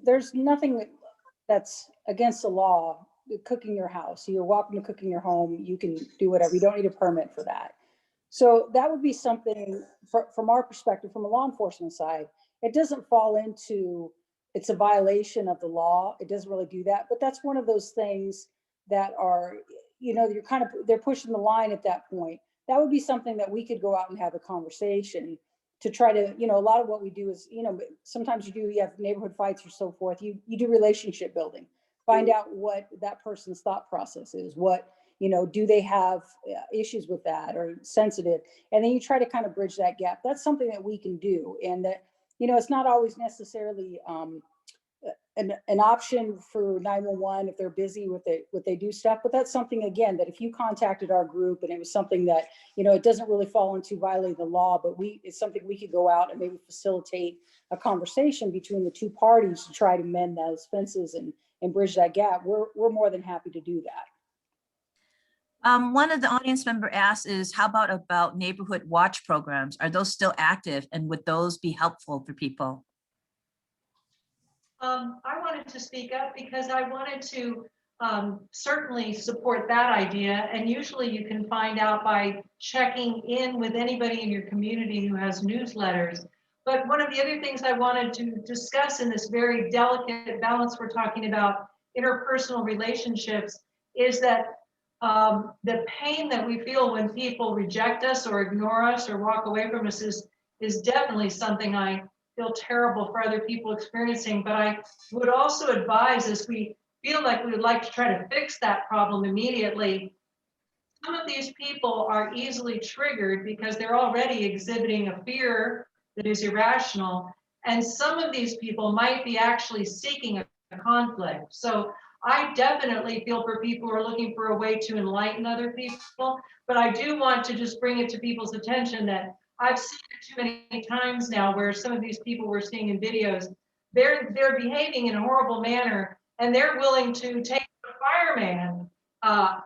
S16: there's nothing that's against the law, cooking your house. You're welcome to cook in your home. You can do whatever. You don't need a permit for that. So that would be something from our perspective, from a law enforcement side, it doesn't fall into, it's a violation of the law. It doesn't really do that, but that's one of those things that are, they're pushing the line at that point. That would be something that we could go out and have a conversation to try to, a lot of what we do is, sometimes you have neighborhood fights or so forth. You do relationship building, find out what that person's thought process is, do they have issues with that or sensitive? And then you try to kind of bridge that gap. That's something that we can do. And that, it's not always necessarily an option for 911 if they're busy with what they do stuff, but that's something, again, that if you contacted our group and it was something that, it doesn't really fall into violating the law, but it's something we could go out and maybe facilitate a conversation between the two parties to try to mend those fences and bridge that gap. We're more than happy to do that.
S3: One of the audience member asked is, how about neighborhood watch programs? Are those still active, and would those be helpful for people?
S18: I wanted to speak up because I wanted to certainly support that idea. And usually you can find out by checking in with anybody in your community who has newsletters. But one of the other things I wanted to discuss in this very delicate balance we're talking about, interpersonal relationships, is that the pain that we feel when people reject us or ignore us or walk away from us is definitely something I feel terrible for other people experiencing. But I would also advise, as we feel like we would like to try to fix that problem immediately, some of these people are easily triggered because they're already exhibiting a fear that is irrational. And some of these people might be actually seeking a conflict. So I definitely feel for people who are looking for a way to enlighten other people, but I do want to just bring it to people's attention that I've seen it too many times now where some of these people we're seeing in videos, they're behaving in a horrible manner, and they're willing to take a fireman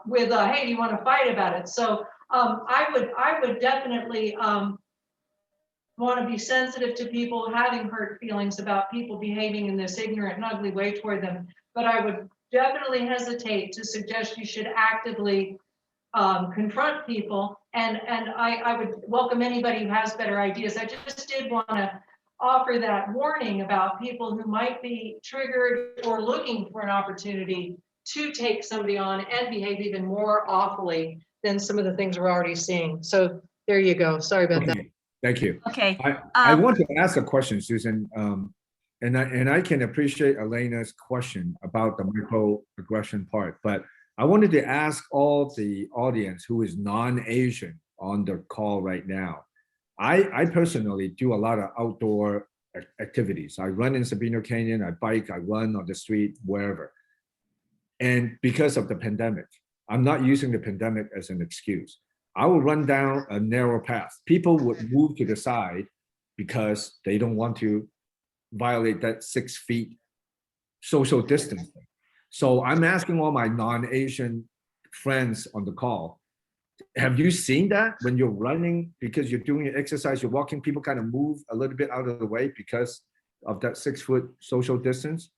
S18: with hey, do you want to fight about it? So I would definitely want to be sensitive to people having hurt feelings about people behaving in this ignorant and ugly way toward them. But I would definitely hesitate to suggest you should actively confront people. And I would welcome anybody who has better ideas. I just did want to offer that warning about people who might be triggered or looking for an opportunity to take somebody on and behave even more awfully than some of the things we're already seeing. So there you go. Sorry about that.
S1: Thank you.
S3: Okay.
S1: I want to ask a question, Susan, and I can appreciate Elena's question about the microaggression part, but I wanted to ask all the audience who is non-Asian on the call right now. I personally do a lot of outdoor activities. I run in Sabino Canyon, I bike, I run on the street, wherever. And because of the pandemic, I'm not using the pandemic as an excuse. I will run down a narrow path. People would move to the side because they don't want to violate that 6 feet social distancing. So I'm asking all my non-Asian friends on the call, Have you seen that when you're running, because you're doing your exercise, you're walking, people kind of move a little bit out of the way because of that 6-foot social distance?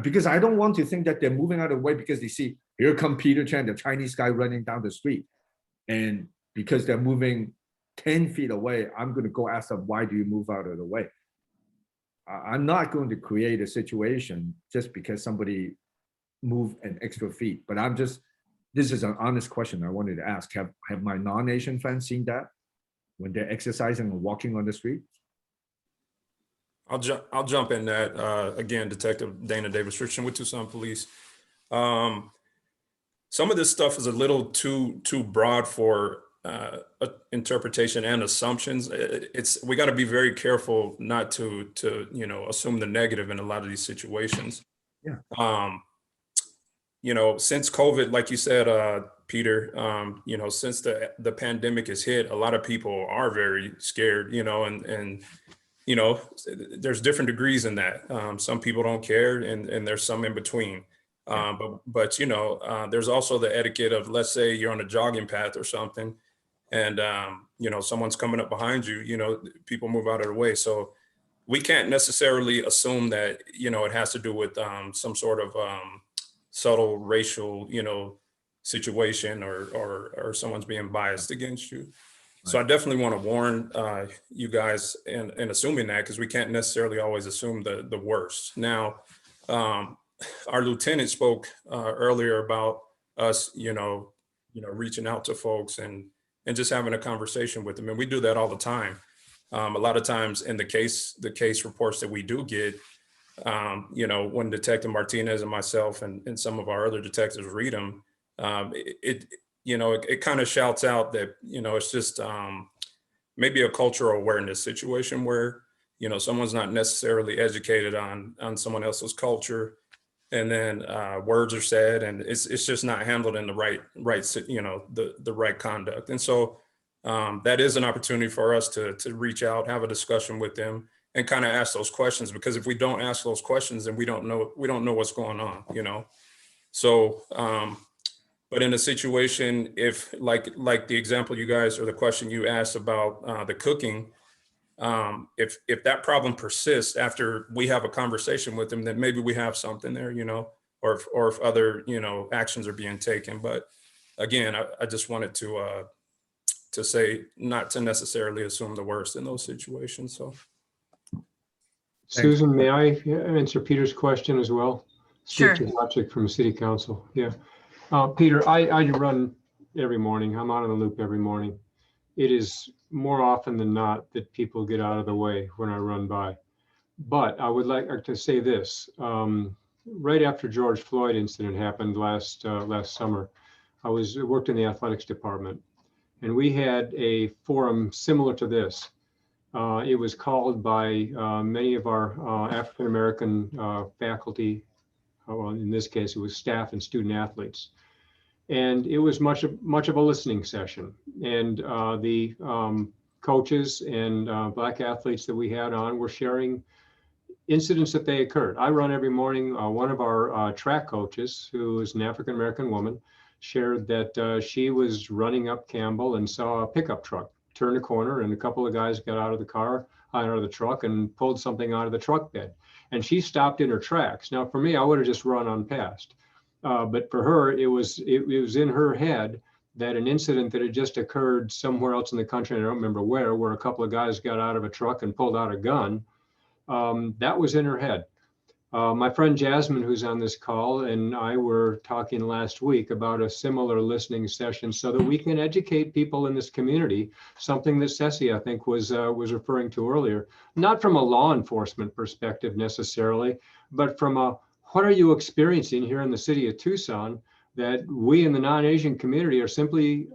S1: Because I don't want to think that they're moving out of the way because they see, here come Peter Chen, the Chinese guy running down the street. And because they're moving 10 feet away, I'm going to go ask them, why do you move out of the way? I'm not going to create a situation just because somebody moved an extra feet, but this is an honest question I wanted to ask. Have my non-Asian friends seen that when they're exercising and walking on the street?
S5: I'll jump in that. Again, Detective Dana Davis Richardson with Tucson Police. Some of this stuff is a little too broad for interpretation and assumptions. We got to be very careful not to assume the negative in a lot of these situations.
S1: Yeah.
S5: Since COVID, like you said, Peter, since the pandemic has hit, a lot of people are very scared, and there's different degrees in that. Some people don't care, and there's some in between. But there's also the etiquette of, let's say you're on a jogging path or something, and someone's coming up behind you, people move out of the way. So we can't necessarily assume that, it has to do with some sort of subtle racial, situation or someone's being biased against you. So I definitely want to warn you guys in assuming that, because we can't necessarily always assume the worst. Now, our lieutenant spoke earlier about us, reaching out to folks and just having a conversation with them. And we do that all the time. A lot of times in the case reports that we do get, when Detective Martinez and myself and some of our other detectives read them, it kind of shouts out that, it's just maybe a cultural awareness situation where, someone's not necessarily educated on someone else's culture. And then words are said, and it's just not handled in the right, the right conduct. And so that is an opportunity for us to reach out, have a discussion with them, and kind of ask those questions. Because if we don't ask those questions, then we don't know what's going on, So, but in a situation, if like the example you guys, or the question you asked about the cooking, if that problem persists after we have a conversation with them, then maybe we have something there, or if other, actions are being taken. But again, I just wanted to say not to necessarily assume the worst in those situations. So.
S19: Susan, may I answer Peter's question as well?
S3: Sure.
S19: Steve Tccc from City Council. Yeah. Peter, I run every morning. I'm out on the loop every morning. It is more often than not that people get out of the way when I run by. But I would like to say this. Right after George Floyd incident happened last summer, I worked in the athletics department, and we had a forum similar to this. It was called by many of our African-American faculty. Well, in this case, it was staff and student athletes. And it was much of a listening session. And the coaches and Black athletes that we had on were sharing incidents that they occurred. I run every morning. One of our track coaches, who is an African-American woman, shared that she was running up Campbell and saw a pickup truck turn a corner, and a couple of guys got out of the truck and pulled something out of the truck bed. And she stopped in her tracks. Now, for me, I would have just run on past. But for her, it was in her head that an incident that had just occurred somewhere else in the country, I don't remember where a couple of guys got out of a truck and pulled out a gun, that was in her head. My friend Jasmine, who's on this call, and I were talking last week about a similar listening session so that we can educate people in this community, something that Ceci, I think, was referring to earlier, not from a law enforcement perspective necessarily, but from a what are you experiencing here in the city of Tucson that we in the non-Asian community are simply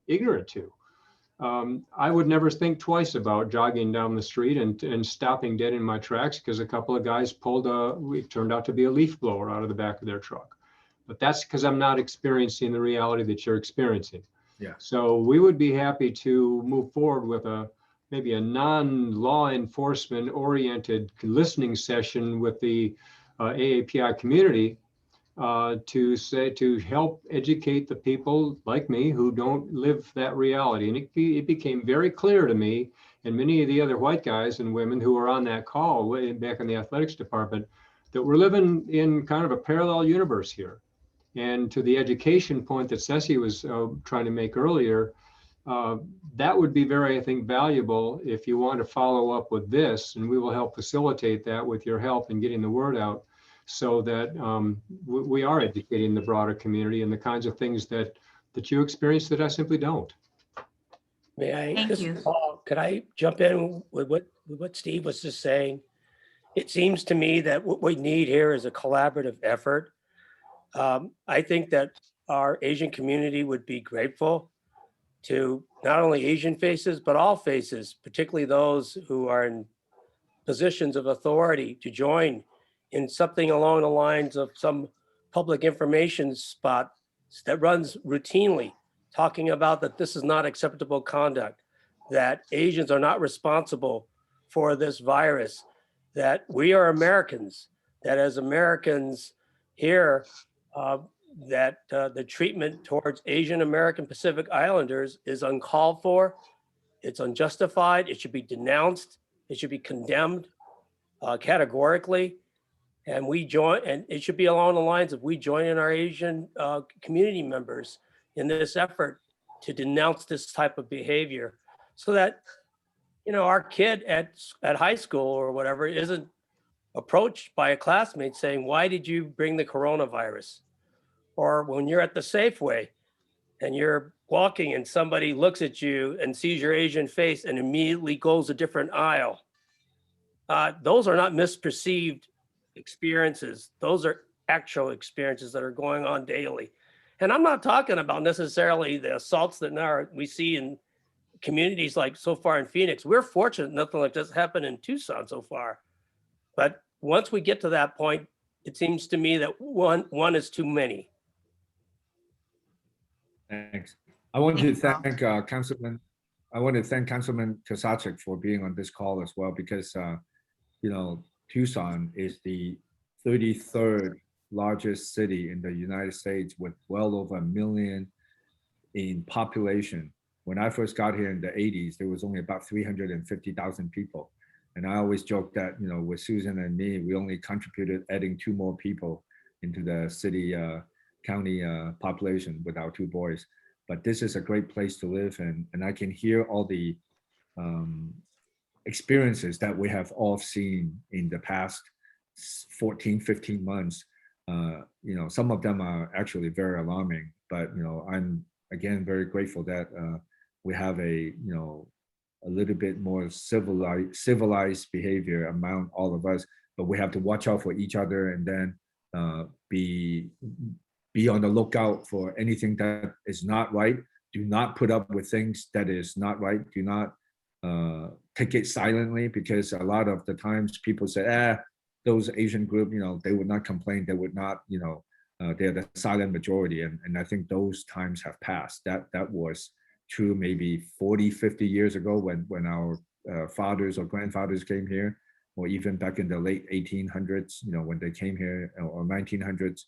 S19: ignorant to? I would never think twice about jogging down the street and stopping dead in my tracks because a couple of guys it turned out to be a leaf blower out of the back of their truck. But that's because I'm not experiencing the reality that you're experiencing.
S1: Yeah.
S19: So we would be happy to move forward with maybe a non-law enforcement oriented listening session with the AAPI community to help educate the people like me who don't live that reality. And it became very clear to me and many of the other white guys and women who were on that call way back in the athletics department that we're living in kind of a parallel universe here. And to the education point that Ceci was trying to make earlier, that would be very, I think, valuable if you want to follow up with this, and we will help facilitate that with your help in getting the word out so that we are educating the broader community and the kinds of things that you experience that I simply don't.
S11: May I?
S3: Thank
S11: This is
S3: you.
S11: Paul. Could I jump in with what Steve was just saying? It seems to me that what we need here is a collaborative effort. I think that our Asian community would be grateful to not only Asian faces, but all faces, particularly those who are in positions of authority, to join in something along the lines of some public information spot that runs routinely, talking about that this is not acceptable conduct, that Asians are not responsible for this virus, that we are Americans, that as Americans here, that the treatment towards Asian American Pacific Islanders is uncalled for, it's unjustified, it should be denounced, it should be condemned categorically. And we join, and it should be along the lines of we join in our Asian community members in this effort to denounce this type of behavior so that, you know, our kid at high school or whatever isn't approached by a classmate saying, why did you bring the coronavirus? Or when you're at the Safeway and you're walking and somebody looks at you and sees your Asian face and immediately goes a different aisle. Those are not misperceived experiences. Those are actual experiences that are going on daily. And I'm not talking about necessarily the assaults that now we see in communities like so far in Phoenix. We're fortunate nothing like this happened in Tucson so far. But once we get to that point, it seems to me that one is too many.
S1: Thanks. I want to thank Councilman Tccc for being on this call as well, because you know, Tucson is the 33rd largest city in the United States with well over 1 million in population. When I first got here in the 80s, there was only about 350,000 people. And I always joke that, you know, with Susan and me, we only contributed adding 2 more people into the city, county population with our 2 boys. But this is a great place to live. And I can hear all the experiences that we have all seen in the past 14, 15 months. You know, some of them are actually very alarming, but, you know, I'm again very grateful that we have a, you know, a little bit more civilized behavior among all of us, but we have to watch out for each other and then be on the lookout for anything that is not right. Do not put up with things that is not right. Do not take it silently, because a lot of the times people say, those Asian group, you know, they would not complain. They would not, you know, they're the silent majority. And I think those times have passed. That was true maybe 40, 50 years ago when our fathers or grandfathers came here, or even back in the late 1800s, you know, when they came here, or 1900s,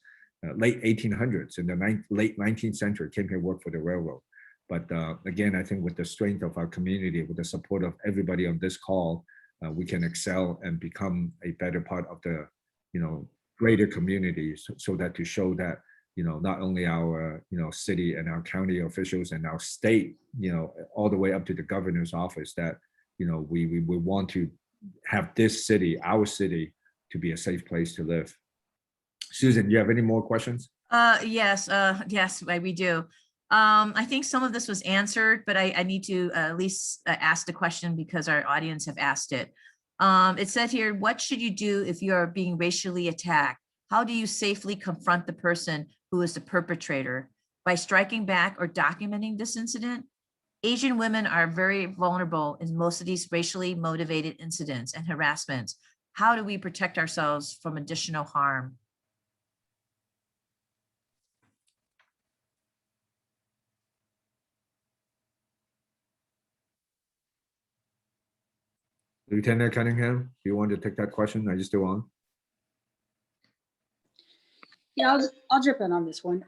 S1: late 1800s, in the late 19th century, came here, worked for the railroad. But again, I think with the strength of our community, with the support of everybody on this call, we can excel and become a better part of the, you know, greater community, so that to show that, you know, not only our, you know, city and our county officials and our state, you know, all the way up to the governor's office, that, you know, we want to have this city, our city, to be a safe place to live. Susan, you have any more questions?
S3: Yes, we do. I think some of this was answered, but I need to at least ask the question because our audience have asked it. It said here, what should you do if you are being racially attacked? How do you safely confront the person who is the perpetrator? By striking back or documenting this incident? Asian women are very vulnerable in most of these racially motivated incidents and harassments. How do we protect ourselves from additional harm?
S1: Lieutenant Cunningham, do you want to take that question? Are you still on?
S16: Yeah, I'll jump in on this one.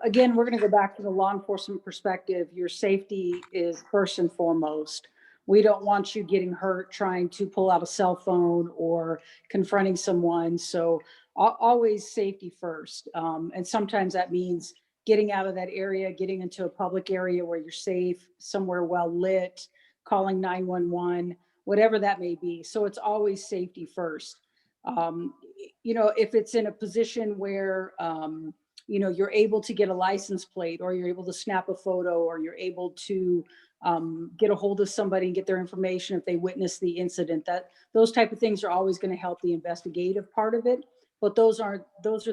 S16: Again, we're going to go back to the law enforcement perspective. Your safety is first and foremost. We don't want you getting hurt trying to pull out a cell phone or confronting someone. So always safety first. And sometimes that means getting out of that area, getting into a public area where you're safe, somewhere well lit, calling 911, whatever that may be. So it's always safety first. You know, if it's in a position where, you know, you're able to get a license plate, or you're able to snap a photo, or you're able to get a hold of somebody and get their information if they witness the incident, that those type of things are always going to help the investigative part of it. But those are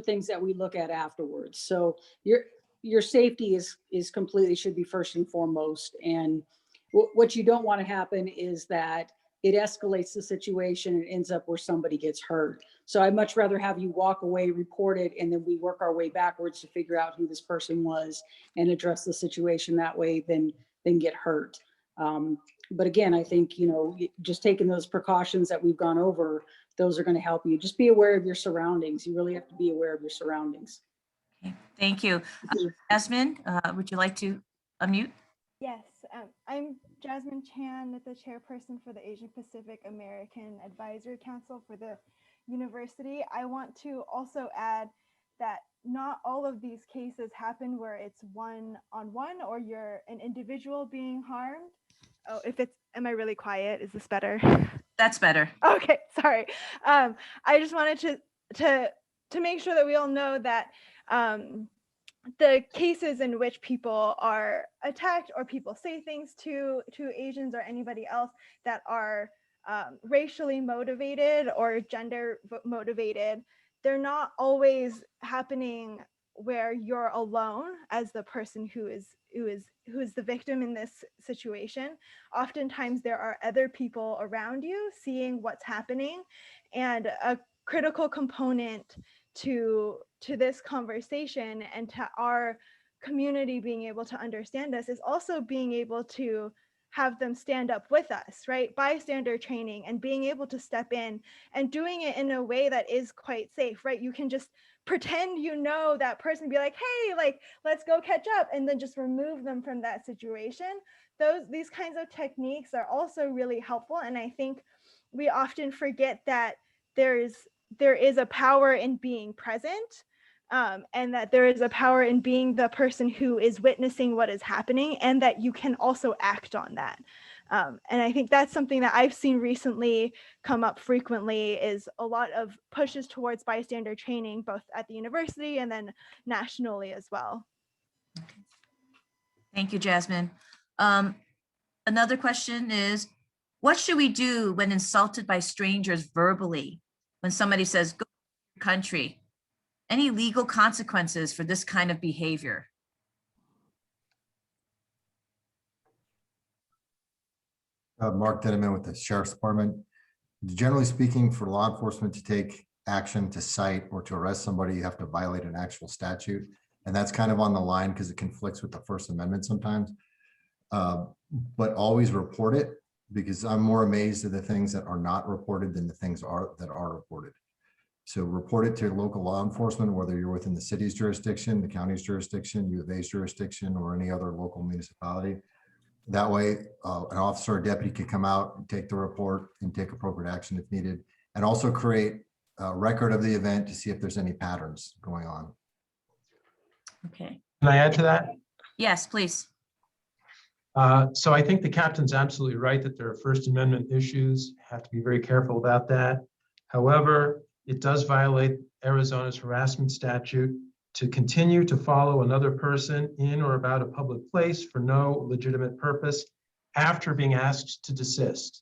S16: things that we look at afterwards. So your safety is completely should be first and foremost. And what you don't want to happen is that it escalates the situation and ends up where somebody gets hurt. So I'd much rather have you walk away, report it, and then we work our way backwards to figure out who this person was and address the situation that way than get hurt. But again, I think, you know, just taking those precautions that we've gone over, those are going to help you. Just be aware of your surroundings. You really have to be aware of your surroundings.
S3: Okay, thank you. Jasmine, would you like to unmute?
S20: Yes, I'm Jasmine Chan, the chairperson for the Asian Pacific American Advisory Council for the university. I want to also add that not all of these cases happen where it's one-on-one or you're an individual being harmed. Oh, am I really quiet? Is this better?
S3: That's better.
S20: Okay, sorry. I just wanted to make sure that we all know that the cases in which people are attacked or people say things to Asians or anybody else that are racially motivated or gender motivated, they're not always happening where you're alone as the person who is the victim in this situation. Oftentimes there are other people around you seeing what's happening, and a critical component to this conversation and to our community being able to understand us is also being able to have them stand up with us, right? Bystander training and being able to step in and doing it in a way that is quite safe, right? You can just pretend you know that person, be like, hey, like, let's go catch up, and then just remove them from that situation. These kinds of techniques are also really helpful. And I think we often forget that there is a power in being present, and that there is a power in being the person who is witnessing what is happening, and that you can also act on that. And I think that's something that I've seen recently come up frequently, is a lot of pushes towards bystander training, both at the university and then nationally as well.
S3: Thank you, Jasmine. Another question is, what should we do when insulted by strangers verbally? When somebody says, go to your country? Any legal consequences for this kind of behavior?
S4: Mark Dinniman with the Sheriff's Department. Generally speaking, for law enforcement to take action to cite or to arrest somebody, you have to violate an actual statute. And that's kind of on the line because it conflicts with the First Amendment sometimes. But always report it, because I'm more amazed at the things that are not reported than the things that are reported. So report it to local law enforcement, whether you're within the city's jurisdiction, the county's jurisdiction, U of A's jurisdiction, or any other local municipality. That way, an officer or deputy can come out and take the report and take appropriate action if needed, and also create a record of the event to see if there's any patterns going on.
S3: Okay.
S14: Can I add to that?
S3: Yes, please.
S14: So I think the captain's absolutely right that there are First Amendment issues. Have to be very careful about that. However, it does violate Arizona's harassment statute to continue to follow another person in or about a public place for no legitimate purpose after being asked to desist.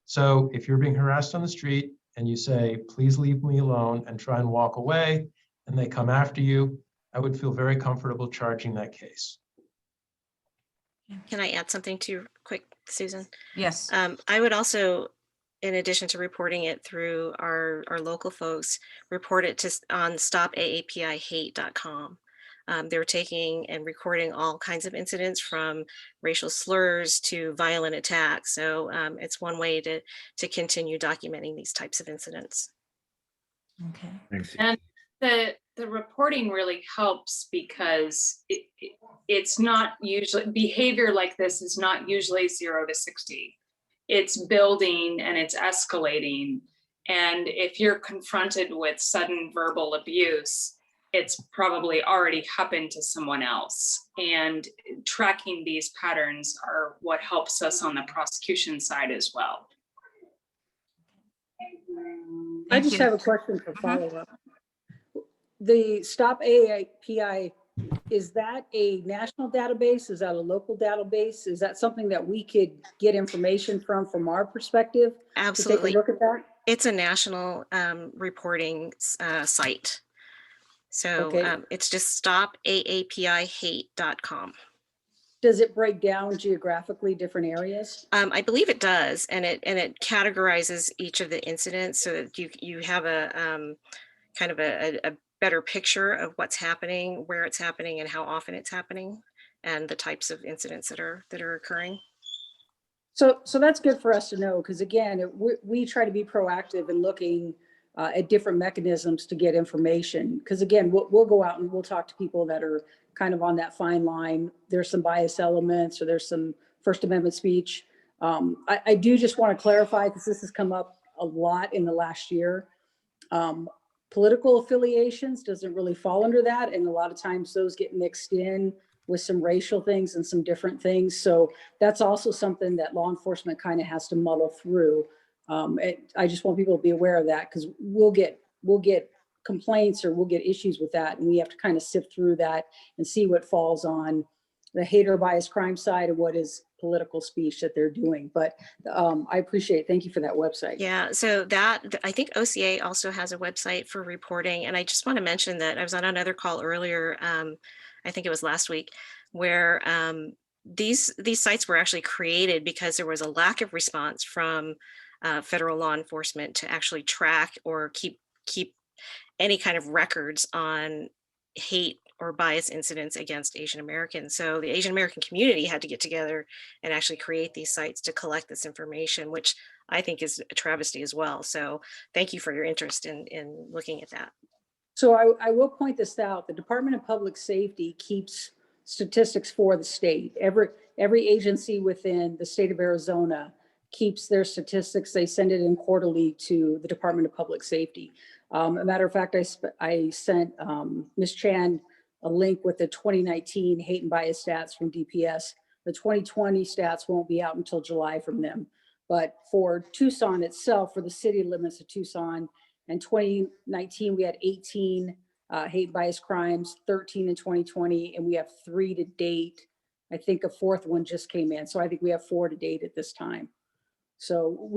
S14: So if you're being harassed on the street and you say, please leave me alone, and try and walk away, and they come after you, I would feel very comfortable charging that case.
S15: Can I add something to quick, Susan?
S3: Yes.
S15: I would also, in addition to reporting it through our local folks, report it on stopaapihate.com. They're taking and recording all kinds of incidents, from racial slurs to violent attacks. So it's one way to continue documenting these types of incidents.
S3: Okay.
S1: Thanks.
S8: And The reporting really helps because it's not usually, behavior like this is not usually 0 to 60. It's building and it's escalating. And if you're confronted with sudden verbal abuse, it's probably already happened to someone else. And tracking these patterns are what helps us on the prosecution side as well.
S16: I just have a question for follow-up. The Stop AAPI, is that a national database? Is that a local database? Is that something that we could get information from our perspective?
S15: Absolutely.
S16: To take a look at that?
S15: It's a national reporting site. So
S16: Okay.
S15: it's just stopaapihate.com.
S16: Does it break down geographically different areas?
S15: I believe it does, and it categorizes each of the incidents so that you have a kind of a better picture of what's happening, where it's happening, and how often it's happening, and the types of incidents that are occurring.
S16: So that's good for us to know, because again, we try to be proactive in looking at different mechanisms to get information. Because again, we'll go out and we'll talk to people that are kind of on that fine line. There's some bias elements, or there's some First Amendment speech. I do just want to clarify, because this has come up a lot in the last year. Political affiliations doesn't really fall under that. And a lot of times those get mixed in with some racial things and some different things. So that's also something that law enforcement kind of has to muddle through. I just want people to be aware of that, because we'll get complaints or we'll get issues with that. And we have to kind of sift through that and see what falls on the hate or bias crime side and what is political speech that they're doing. But I appreciate it. Thank you for that website.
S15: Yeah, so that, I think OCA also has a website for reporting. And I just want to mention that I was on another call earlier, I think it was last week, where these sites were actually created because there was a lack of response from federal law enforcement to actually track or keep any kind of records on hate or bias incidents against Asian Americans. So the Asian American community had to get together and actually create these sites to collect this information, which I think is a travesty as well. So thank you for your interest in looking at that.
S16: So I will point this out. The Department of Public Safety keeps statistics for the state. Every agency within the state of Arizona keeps their statistics. They send it in quarterly to the Department of Public Safety. A matter of fact, I sent Ms. Chen a link with the 2019 hate and bias stats from DPS. The 2020 stats won't be out until July from them. But for Tucson itself, for the city limits of Tucson, in 2019, we had 18 hate bias crimes, 13 in 2020, and we have 3 to date. I think a 4th one just came in. So I think we have 4 to date at this time. So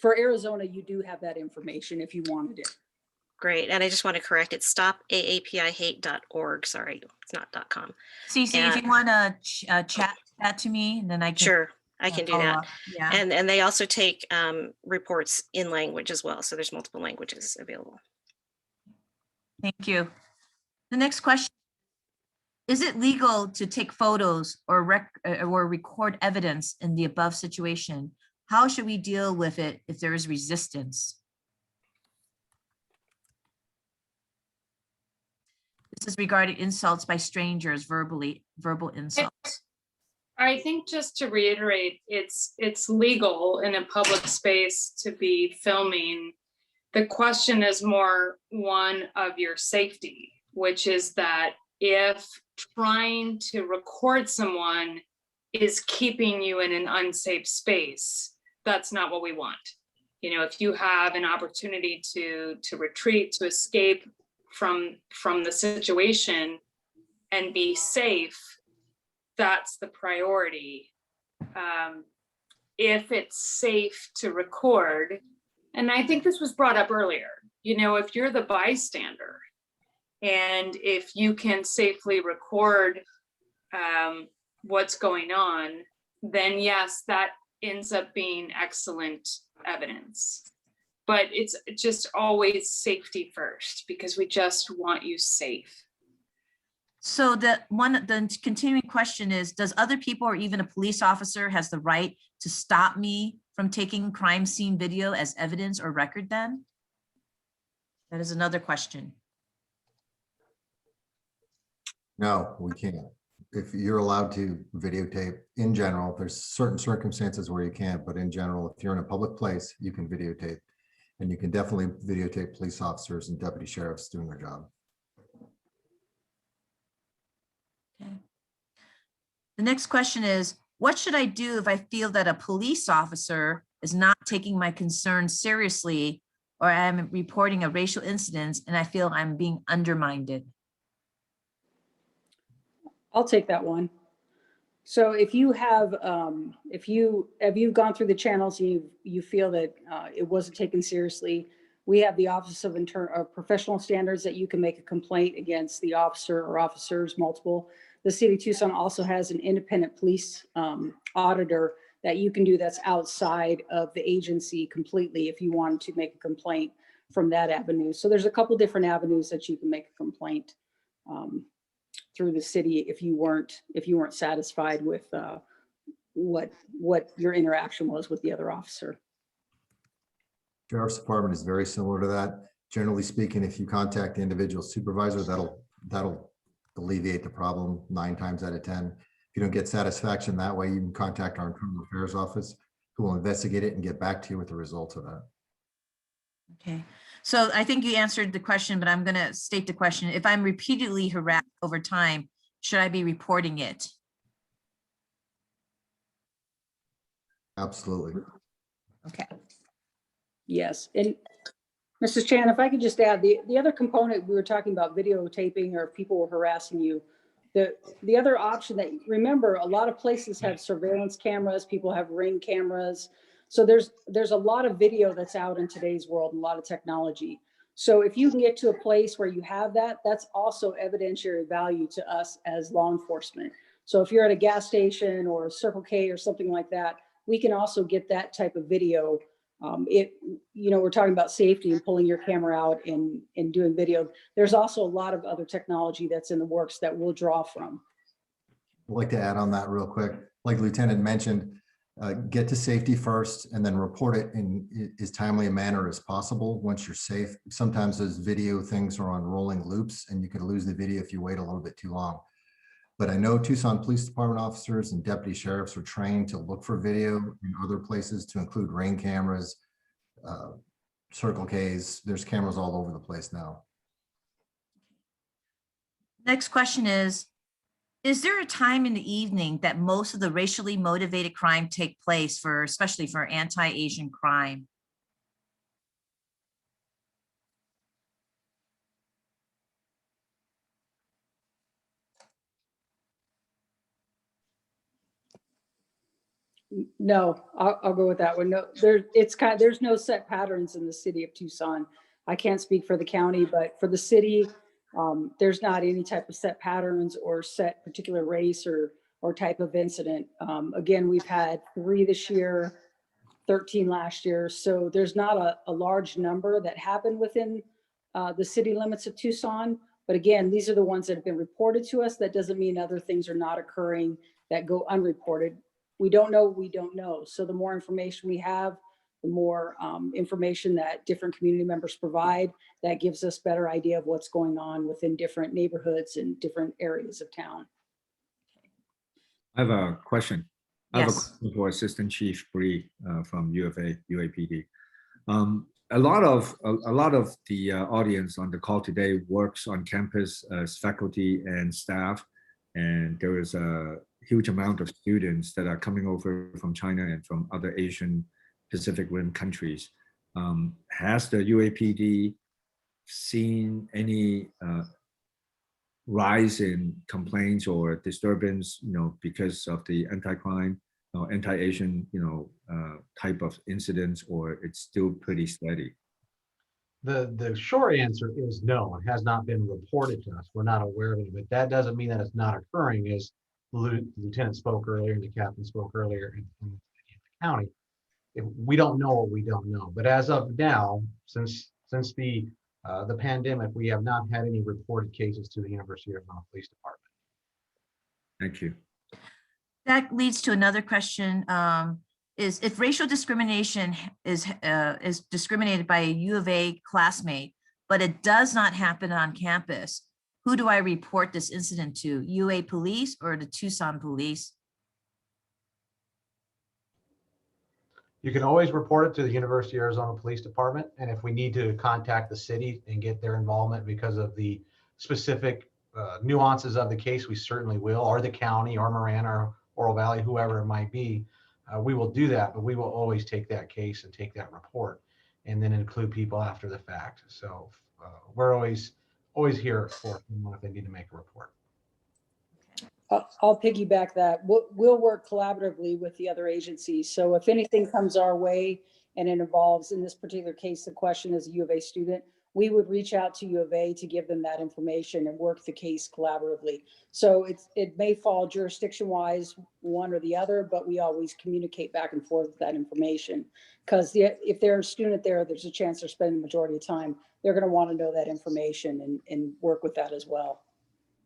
S16: for Arizona, you do have that information if you wanted it.
S15: Great. And I just want to correct it. Stopaapihate.org. Sorry, it's not .com.
S3: Cece, if you want to chat that to me, then I can.
S15: Sure, I can do that.
S3: Yeah.
S15: And they also take reports in language as well. So there's multiple languages available.
S3: Thank you. The next question. Is it legal to take photos or record evidence in the above situation? How should we deal with it if there is resistance? This is regarding insults by strangers, verbal insults.
S8: I think just to reiterate, it's legal in a public space to be filming. The question is more one of your safety, which is that if trying to record someone is keeping you in an unsafe space, that's not what we want. You know, if you have an opportunity to retreat, to escape from the situation and be safe, that's the priority. If it's safe to record, and I think this was brought up earlier, you know, if you're the bystander and if you can safely record what's going on, then yes, that ends up being excellent evidence. But it's just always safety first, because we just want you safe.
S3: So the continuing question is, does other people or even a police officer has the right to stop me from taking crime scene video as evidence or record then? That is another question.
S4: No, we can't. If you're allowed to videotape in general, there's certain circumstances where you can't, but in general, if you're in a public place, you can videotape. And you can definitely videotape police officers and deputy sheriffs doing their job.
S3: Okay. The next question is, what should I do if I feel that a police officer is not taking my concerns seriously, or I'm reporting a racial incident and I feel I'm being undermined?
S16: I'll take that one. So if you have, if you've gone through the channels and you feel that it wasn't taken seriously, we have the Office of Professional Standards that you can make a complaint against the officer or officers, multiple. The city of Tucson also has an independent police auditor that you can do that's outside of the agency completely if you wanted to make a complaint from that avenue. So there's a couple different avenues that you can make a complaint through the city if you weren't satisfied with what your interaction was with the other officer.
S4: Sheriff's Department is very similar to that. Generally speaking, if you contact the individual supervisor, that'll alleviate the problem 9 times out of 10. If you don't get satisfaction that way, you can contact our Internal Affairs Office, who will investigate it and get back to you with the results of that.
S3: Okay, so I think you answered the question, but I'm going to state the question. If I'm repeatedly harassed over time, should I be reporting it?
S4: Absolutely.
S3: Okay.
S16: Yes, and Mrs. Chan, if I could just add, the other component, we were talking about videotaping or if people were harassing you. The other option that, remember, a lot of places have surveillance cameras, people have Ring cameras. So there's a lot of video that's out in today's world, and a lot of technology. So if you can get to a place where you have that, that's also evidentiary value to us as law enforcement. So if you're at a gas station or Circle K or something like that, we can also get that type of video. We're talking about safety and pulling your camera out and doing video. There's also a lot of other technology that's in the works that we'll draw from.
S4: I'd like to add on that real quick. Like Lieutenant mentioned, get to safety first and then report it in as timely a manner as possible once you're safe. Sometimes those video things are on rolling loops and you could lose the video if you wait a little bit too long. But I know Tucson Police Department officers and deputy sheriffs are trained to look for video in other places, to include Ring cameras, Circle Ks. There's cameras all over the place now.
S3: Next question is there a time in the evening that most of the racially motivated crime take place, especially for anti-Asian crime?
S16: No, I'll go with that one. No, there's no set patterns in the city of Tucson. I can't speak for the county, but for the city, there's not any type of set patterns or set particular race or type of incident. Again, we've had 3 this year, 13 last year. So there's not a large number that happened within the city limits of Tucson. But again, these are the ones that have been reported to us. That doesn't mean other things are not occurring that go unreported. We don't know what we don't know. So the more information we have, the more information that different community members provide, that gives us better idea of what's going on within different neighborhoods and different areas of town.
S1: I have a question. I have a
S3: Yes.
S1: question for Assistant Chief Brei from UAPD. A lot of the audience on the call today works on campus as faculty and staff, and there is a huge amount of students that are coming over from China and from other Asian Pacific Rim countries. Has the UAPD seen any rise in complaints or disturbance, because of the anti-crime, anti-Asian, type of incidents, or it's still pretty steady?
S17: The short answer is no, it has not been reported to us. We're not aware of it, but that doesn't mean that it's not occurring. As the lieutenant spoke earlier and the captain spoke earlier in the county, we don't know what we don't know. But as of now, since the pandemic, we have not had any reported cases to the University of Arizona Police Department.
S1: Thank you.
S3: That leads to another question. Is if racial discrimination is discriminated by a U of A classmate, but it does not happen on campus, who do I report this incident to? UA Police or the Tucson Police?
S17: You can always report it to the University of Arizona Police Department. And if we need to contact the city and get their involvement because of the specific nuances of the case, we certainly will, or the county or Marana or Oro Valley, whoever it might be, we will do that, but we will always take that case and take that report and then include people after the fact. So we're always here for someone if they need to make a report.
S16: I'll piggyback that. We'll work collaboratively with the other agencies. So if anything comes our way and it involves, in this particular case, the question is a U of A student, we would reach out to U of A to give them that information and work the case collaboratively. So it may fall jurisdiction-wise one or the other, but we always communicate back and forth with that information. Because if there's a student there, there's a chance they're spending the majority of time, they're going to want to know that information and work with that as well.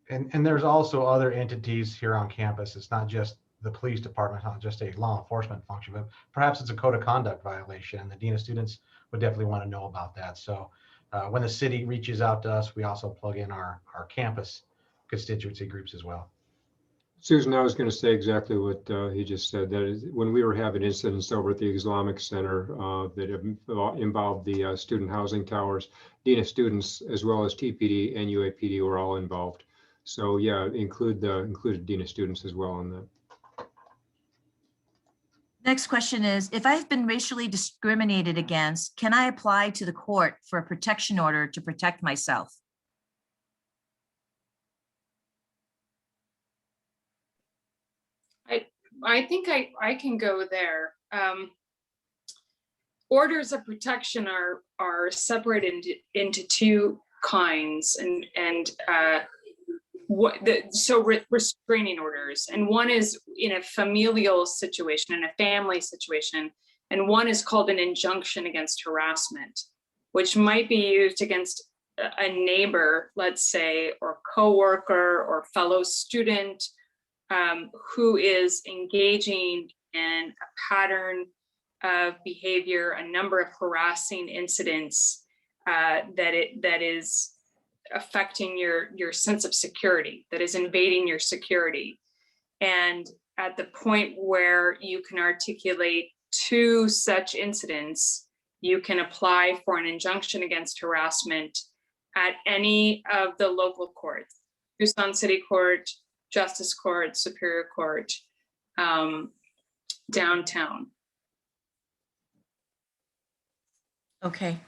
S17: And there's also other entities here on campus. It's not just the police department, not just a law enforcement function, but perhaps it's a code of conduct violation. And the dean of students would definitely want to know about that. So when the city reaches out to us, we also plug in our campus constituency groups as well.
S19: Susan, I was going to say exactly what he just said. That is, when we were having incidents over at the Islamic Center that involved the student housing towers, dean of students as well as TPD and UAPD were all involved. So yeah, included dean of students as well on that.
S3: Next question is, if I've been racially discriminated against, can I apply to the court for a protection order to protect myself?
S8: I think I can go there. Orders of protection are separated into two kinds, restraining orders, and one is in a familial situation, in a family situation, and one is called an injunction against harassment, which might be used against a neighbor, let's say, or coworker or fellow student who is engaging in a pattern of behavior, a number of harassing incidents that is affecting your sense of security, that is invading your security. And at the point where you can articulate two such incidents, you can apply for an injunction against harassment at any of the local courts, Tucson City Court, Justice Court, Superior Court, downtown.
S3: Okay.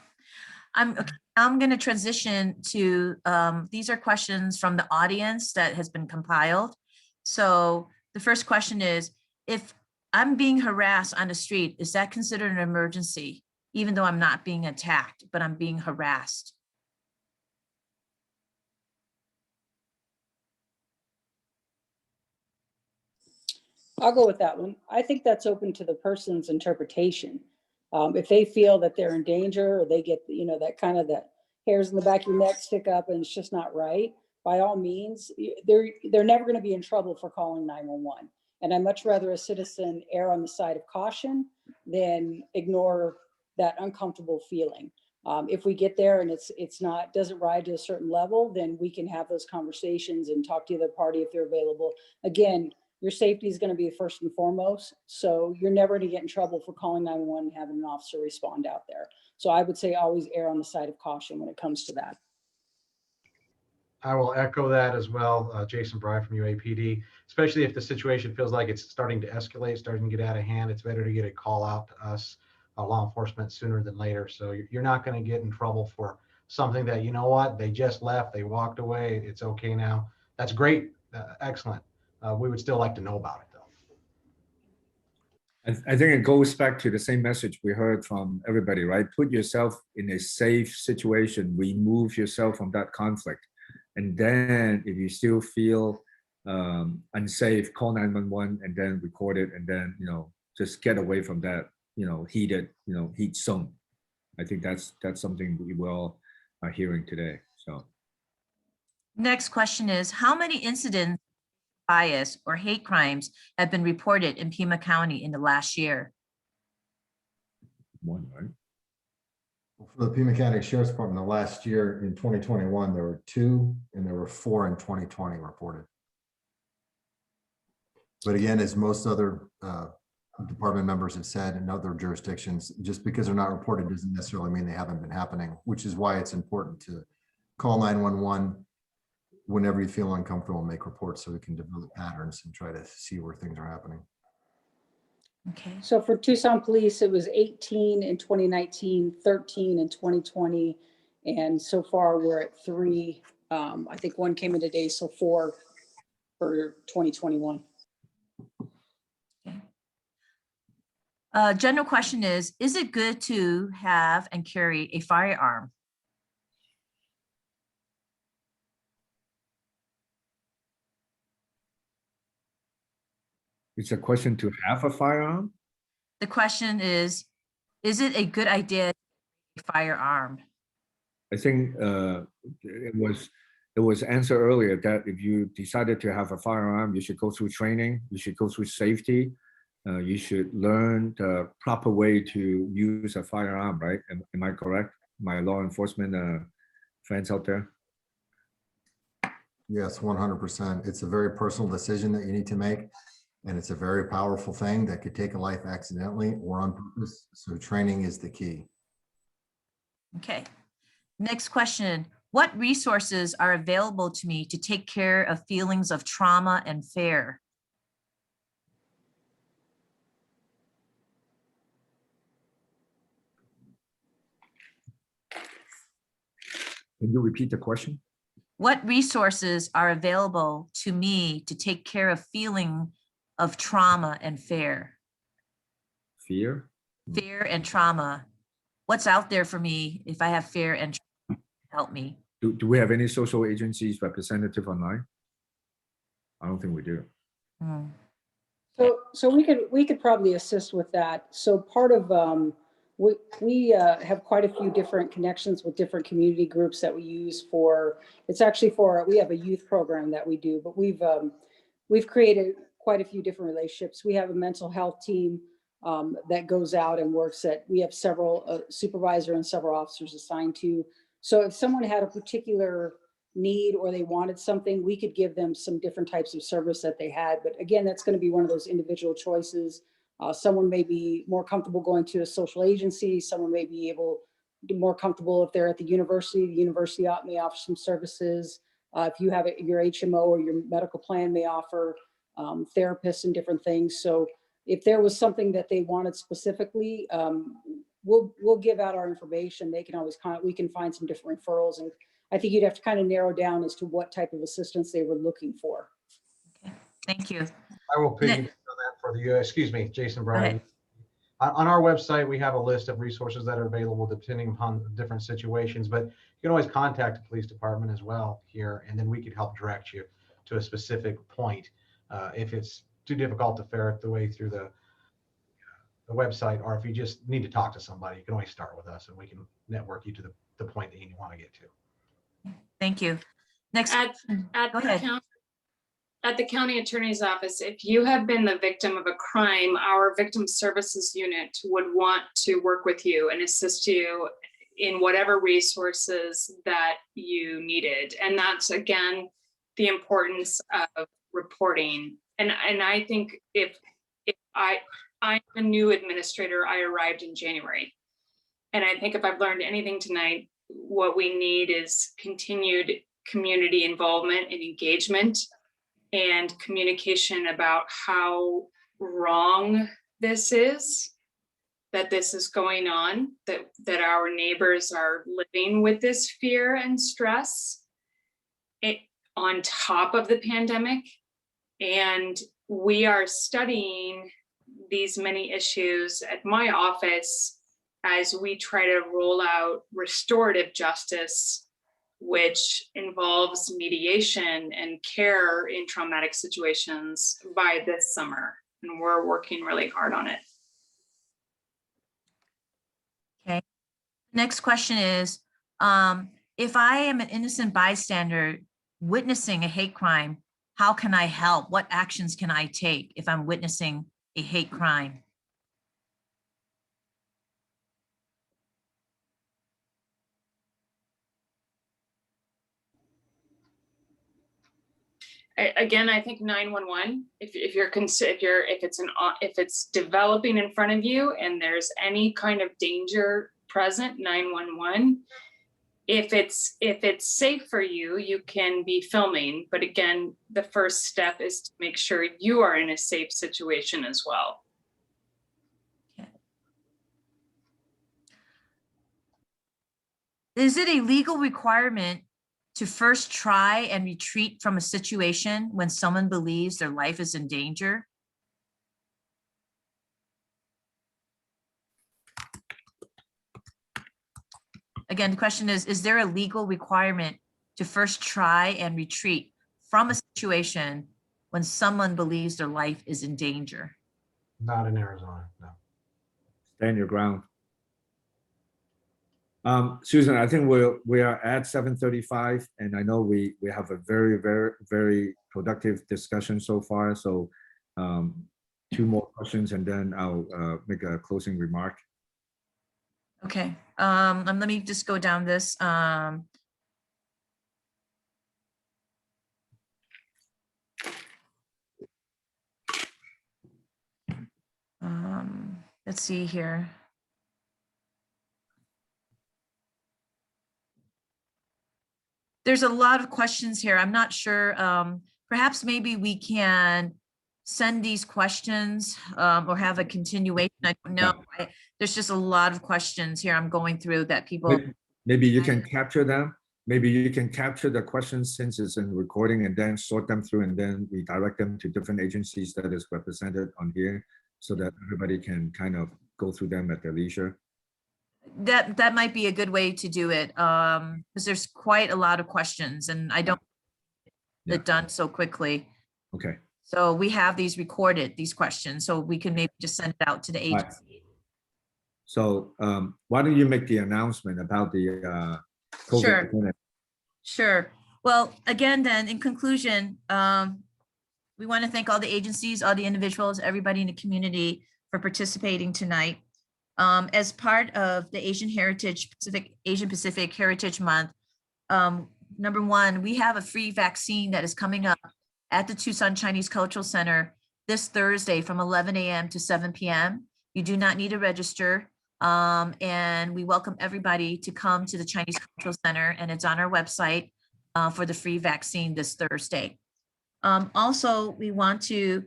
S3: I'm going to transition to, these are questions from the audience that has been compiled. So the first question is, if I'm being harassed on the street, is that considered an emergency, even though I'm not being attacked, but I'm being harassed?
S16: I'll go with that one. I think that's open to the person's interpretation. If they feel that they're in danger or they get, that kind of that hairs in the back of your neck stick up and it's just not right, by all means, they're never going to be in trouble for calling 911. And I'd much rather a citizen err on the side of caution than ignore that uncomfortable feeling. If we get there and doesn't rise to a certain level, then we can have those conversations and talk to the other party if they're available. Again, your safety is going to be first and foremost. So you're never going to get in trouble for calling 911 and having an officer respond out there. So I would say always err on the side of caution when it comes to that.
S17: I will echo that as well, Jason Brei from UAPD, especially if the situation feels like it's starting to escalate, starting to get out of hand. It's better to get a call out to us, law enforcement, sooner than later. So you're not going to get in trouble for something that, you know what, they just left, they walked away, it's okay now. That's great, excellent. We would still like to know about it, though.
S1: I think it goes back to the same message we heard from everybody, right? Put yourself in a safe situation, remove yourself from that conflict. And then if you still feel unsafe, call 911 and then record it and then, just get away from that, heated, heat zone. I think that's something we all are hearing today, so.
S3: Next question is, how many incidents bias or hate crimes have been reported in Pima County in the last year?
S1: One, right?
S4: For the Pima County Sheriff's Department, the last year in 2021, there were 2 and there were 4 in 2020 reported. But again, as most other department members have said in other jurisdictions, just because they're not reported doesn't necessarily mean they haven't been happening, which is why it's important to call 911 whenever you feel uncomfortable and make reports so we can develop patterns and try to see where things are happening.
S3: Okay.
S16: So for Tucson Police, it was 18 in 2019, 13 in 2020, and so far we're at 3. I think 1 came in today, so 4 for 2021.
S3: General question is it good to have and carry a firearm?
S1: It's a question to have a firearm?
S3: The question is it a good idea to carry a firearm?
S1: I think it was answered earlier that if you decided to have a firearm, you should go through training, you should go through safety, you should learn the proper way to use a firearm, right? Am I correct? My law enforcement friends out there?
S4: Yes, 100%. It's a very personal decision that you need to make. And it's a very powerful thing that could take a life accidentally or on purpose. So training is the key.
S3: Okay. Next question. What resources are available to me to take care of feelings of trauma and fear?
S1: Can you repeat the question?
S3: What resources are available to me to take care of feeling of trauma and fear?
S1: Fear?
S3: Fear and trauma. What's out there for me if I have fear and trauma? Help me.
S1: Do we have any social agencies representative online? I don't think we do.
S16: So we could probably assist with that. So part of we have quite a few different connections with different community groups that we use for. It's actually for we have a youth program that we do, but we've created quite a few different relationships. We have a mental health team that goes out and works at. We have several supervisor and several officers assigned to. So if someone had a particular need or they wanted something, we could give them some different types of service that they had. But again, that's going to be one of those individual choices. Someone may be more comfortable going to a social agency. Someone may be able to be more comfortable if they're at the university may offer some services. If you have your HMO or your medical plan may offer therapists and different things. So if there was something that they wanted specifically, we'll give out our information. They can always we can find some different referrals, and I think you'd have to kind of narrow down as to what type of assistance they were looking for.
S3: Okay, thank you.
S17: I will piggyback on that for the excuse me, Jason Brei. On our website, we have a list of resources that are available depending upon different situations, but you can always contact the police department as well here, and then we can help direct you to a specific point. If it's too difficult to ferret the way through the website, or if you just need to talk to somebody, you can always start with us and we can network you to the point that you want to get to.
S3: Thank you. Next,
S8: go ahead. At the county attorney's office, if you have been the victim of a crime, our victim services unit would want to work with you and assist you in whatever resources that you needed. And that's, again, the importance of reporting. And I think if I'm a new administrator, I arrived in January. And I think if I've learned anything tonight, what we need is continued community involvement and engagement and communication about how wrong this is, that this is going on, that our neighbors are living with this fear and stress on top of the pandemic. And we are studying these many issues at my office as we try to roll out restorative justice, which involves mediation and care in traumatic situations by this summer. And we're working really hard on it.
S3: Okay. Next question is, if I am an innocent bystander witnessing a hate crime, how can I help? What actions can I take if I'm witnessing a hate crime?
S8: Again, I think 911, if it's developing in front of you and there's any kind of danger present, 911. If it's safe for you, you can be filming. But again, the first step is to make sure you are in a safe situation as well.
S3: Is it a legal requirement to first try and retreat from a situation when someone believes their life is in danger? Again, the question is there a legal requirement to first try and retreat from a situation when someone believes their life is in danger?
S17: Not in Arizona, no.
S1: Stand your ground. Susan, I think we are at 7:35, and I know we have a very productive discussion so far. So 2 more questions, and then I'll make a closing remark.
S3: Okay, let me just go down this. Let's see here. There's a lot of questions here. I'm not sure. Perhaps maybe we can send these questions or have a continuation. I don't know. There's just a lot of questions here I'm going through that people.
S1: Maybe you can capture them. Maybe you can capture the questions since it's in recording and then sort them through and then we direct them to different agencies that is represented on here so that everybody can kind of go through them at their leisure.
S3: That might be a good way to do it because there's quite a lot of questions and I don't get it done so quickly.
S1: Okay.
S3: So we have these recorded, these questions, so we can maybe just send it out to the agency.
S1: Right. So why don't you make the announcement about the COVID
S3: Sure.
S1: clinic?
S3: Sure. Well, again, then in conclusion, we want to thank all the agencies, all the individuals, everybody in the community for participating tonight. As part of the Asian Pacific Heritage Month, number 1, we have a free vaccine that is coming up at the Tucson Chinese Cultural Center this Thursday from 11 a.m. to 7 p.m. You do not need to register. And we welcome everybody to come to the Chinese Cultural Center, and it's on our website for the free vaccine this Thursday. Also, we want to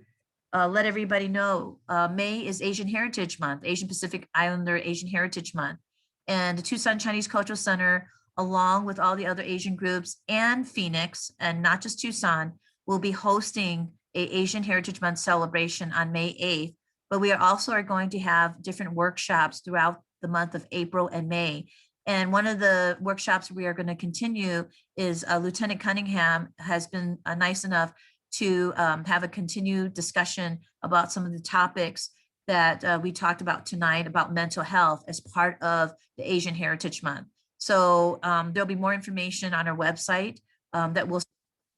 S3: let everybody know May is Asian Heritage Month, Asian Pacific Islander Asian Heritage Month. And the Tucson Chinese Cultural Center, along with all the other Asian groups and Phoenix, and not just Tucson, will be hosting an Asian Heritage Month celebration on May 8th. But we are going to have different workshops throughout the month of April and May. And one of the workshops we are going to continue is Lieutenant Cunningham has been nice enough to have a continued discussion about some of the topics that we talked about tonight about mental health as part of the Asian Heritage Month. So there'll be more information on our website that will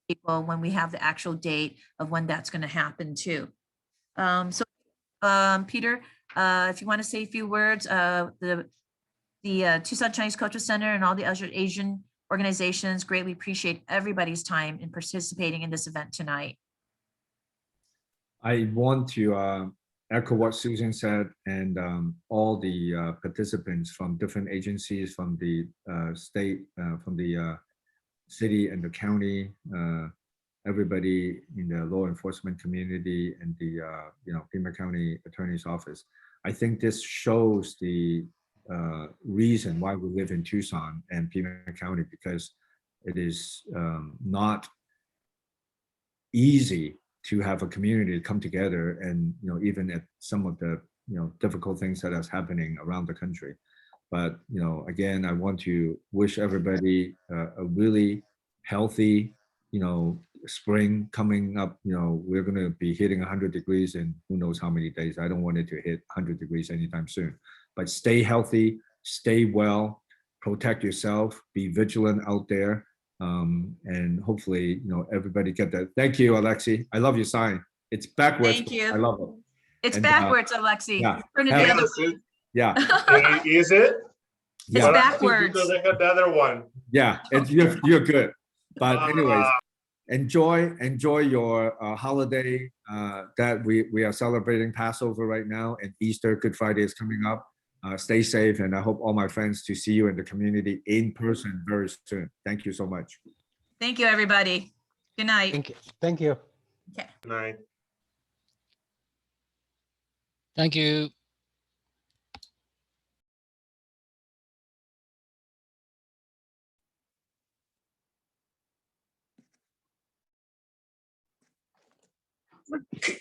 S3: people when we have the actual date of when that's going to happen too. Peter, if you want to say a few words, the Tucson Chinese Cultural Center and all the other Asian organizations greatly appreciate everybody's time in participating in this event tonight.
S1: I want to echo what Susan said and all the participants from different agencies, from the state, from the city and the county, everybody in the law enforcement community and the Pima County Attorney's Office. I think this shows the reason why we live in Tucson and Pima County, because it is not easy to have a community come together and even at some of the difficult things that is happening around the country. But again, I want to wish everybody a really healthy spring coming up. We're going to be hitting 100 degrees in who knows how many days. I don't want it to hit 100 degrees anytime soon. But stay healthy, stay well, protect yourself, be vigilant out there, and hopefully everybody get that. Thank you, Alexi. I love your sign. It's backwards.
S3: Thank you.
S1: I love it.
S3: It's backwards, Alexi.
S1: Yeah.
S3: Turn it the other way.
S1: Yeah.
S7: Is it?
S3: It's
S1: Yeah.
S3: backwards.
S7: Because I got the other one.
S1: Yeah, you're good. But anyways, enjoy your holiday that we are celebrating Passover right now, and Easter, Good Friday is coming up. Stay safe, and I hope all my friends to see you in the community in person very soon. Thank you so much.
S3: Thank you, everybody. Good night.
S21: Thank you. Thank you.
S3: Okay.
S7: Good night.
S22: Thank you.
S1: Okay.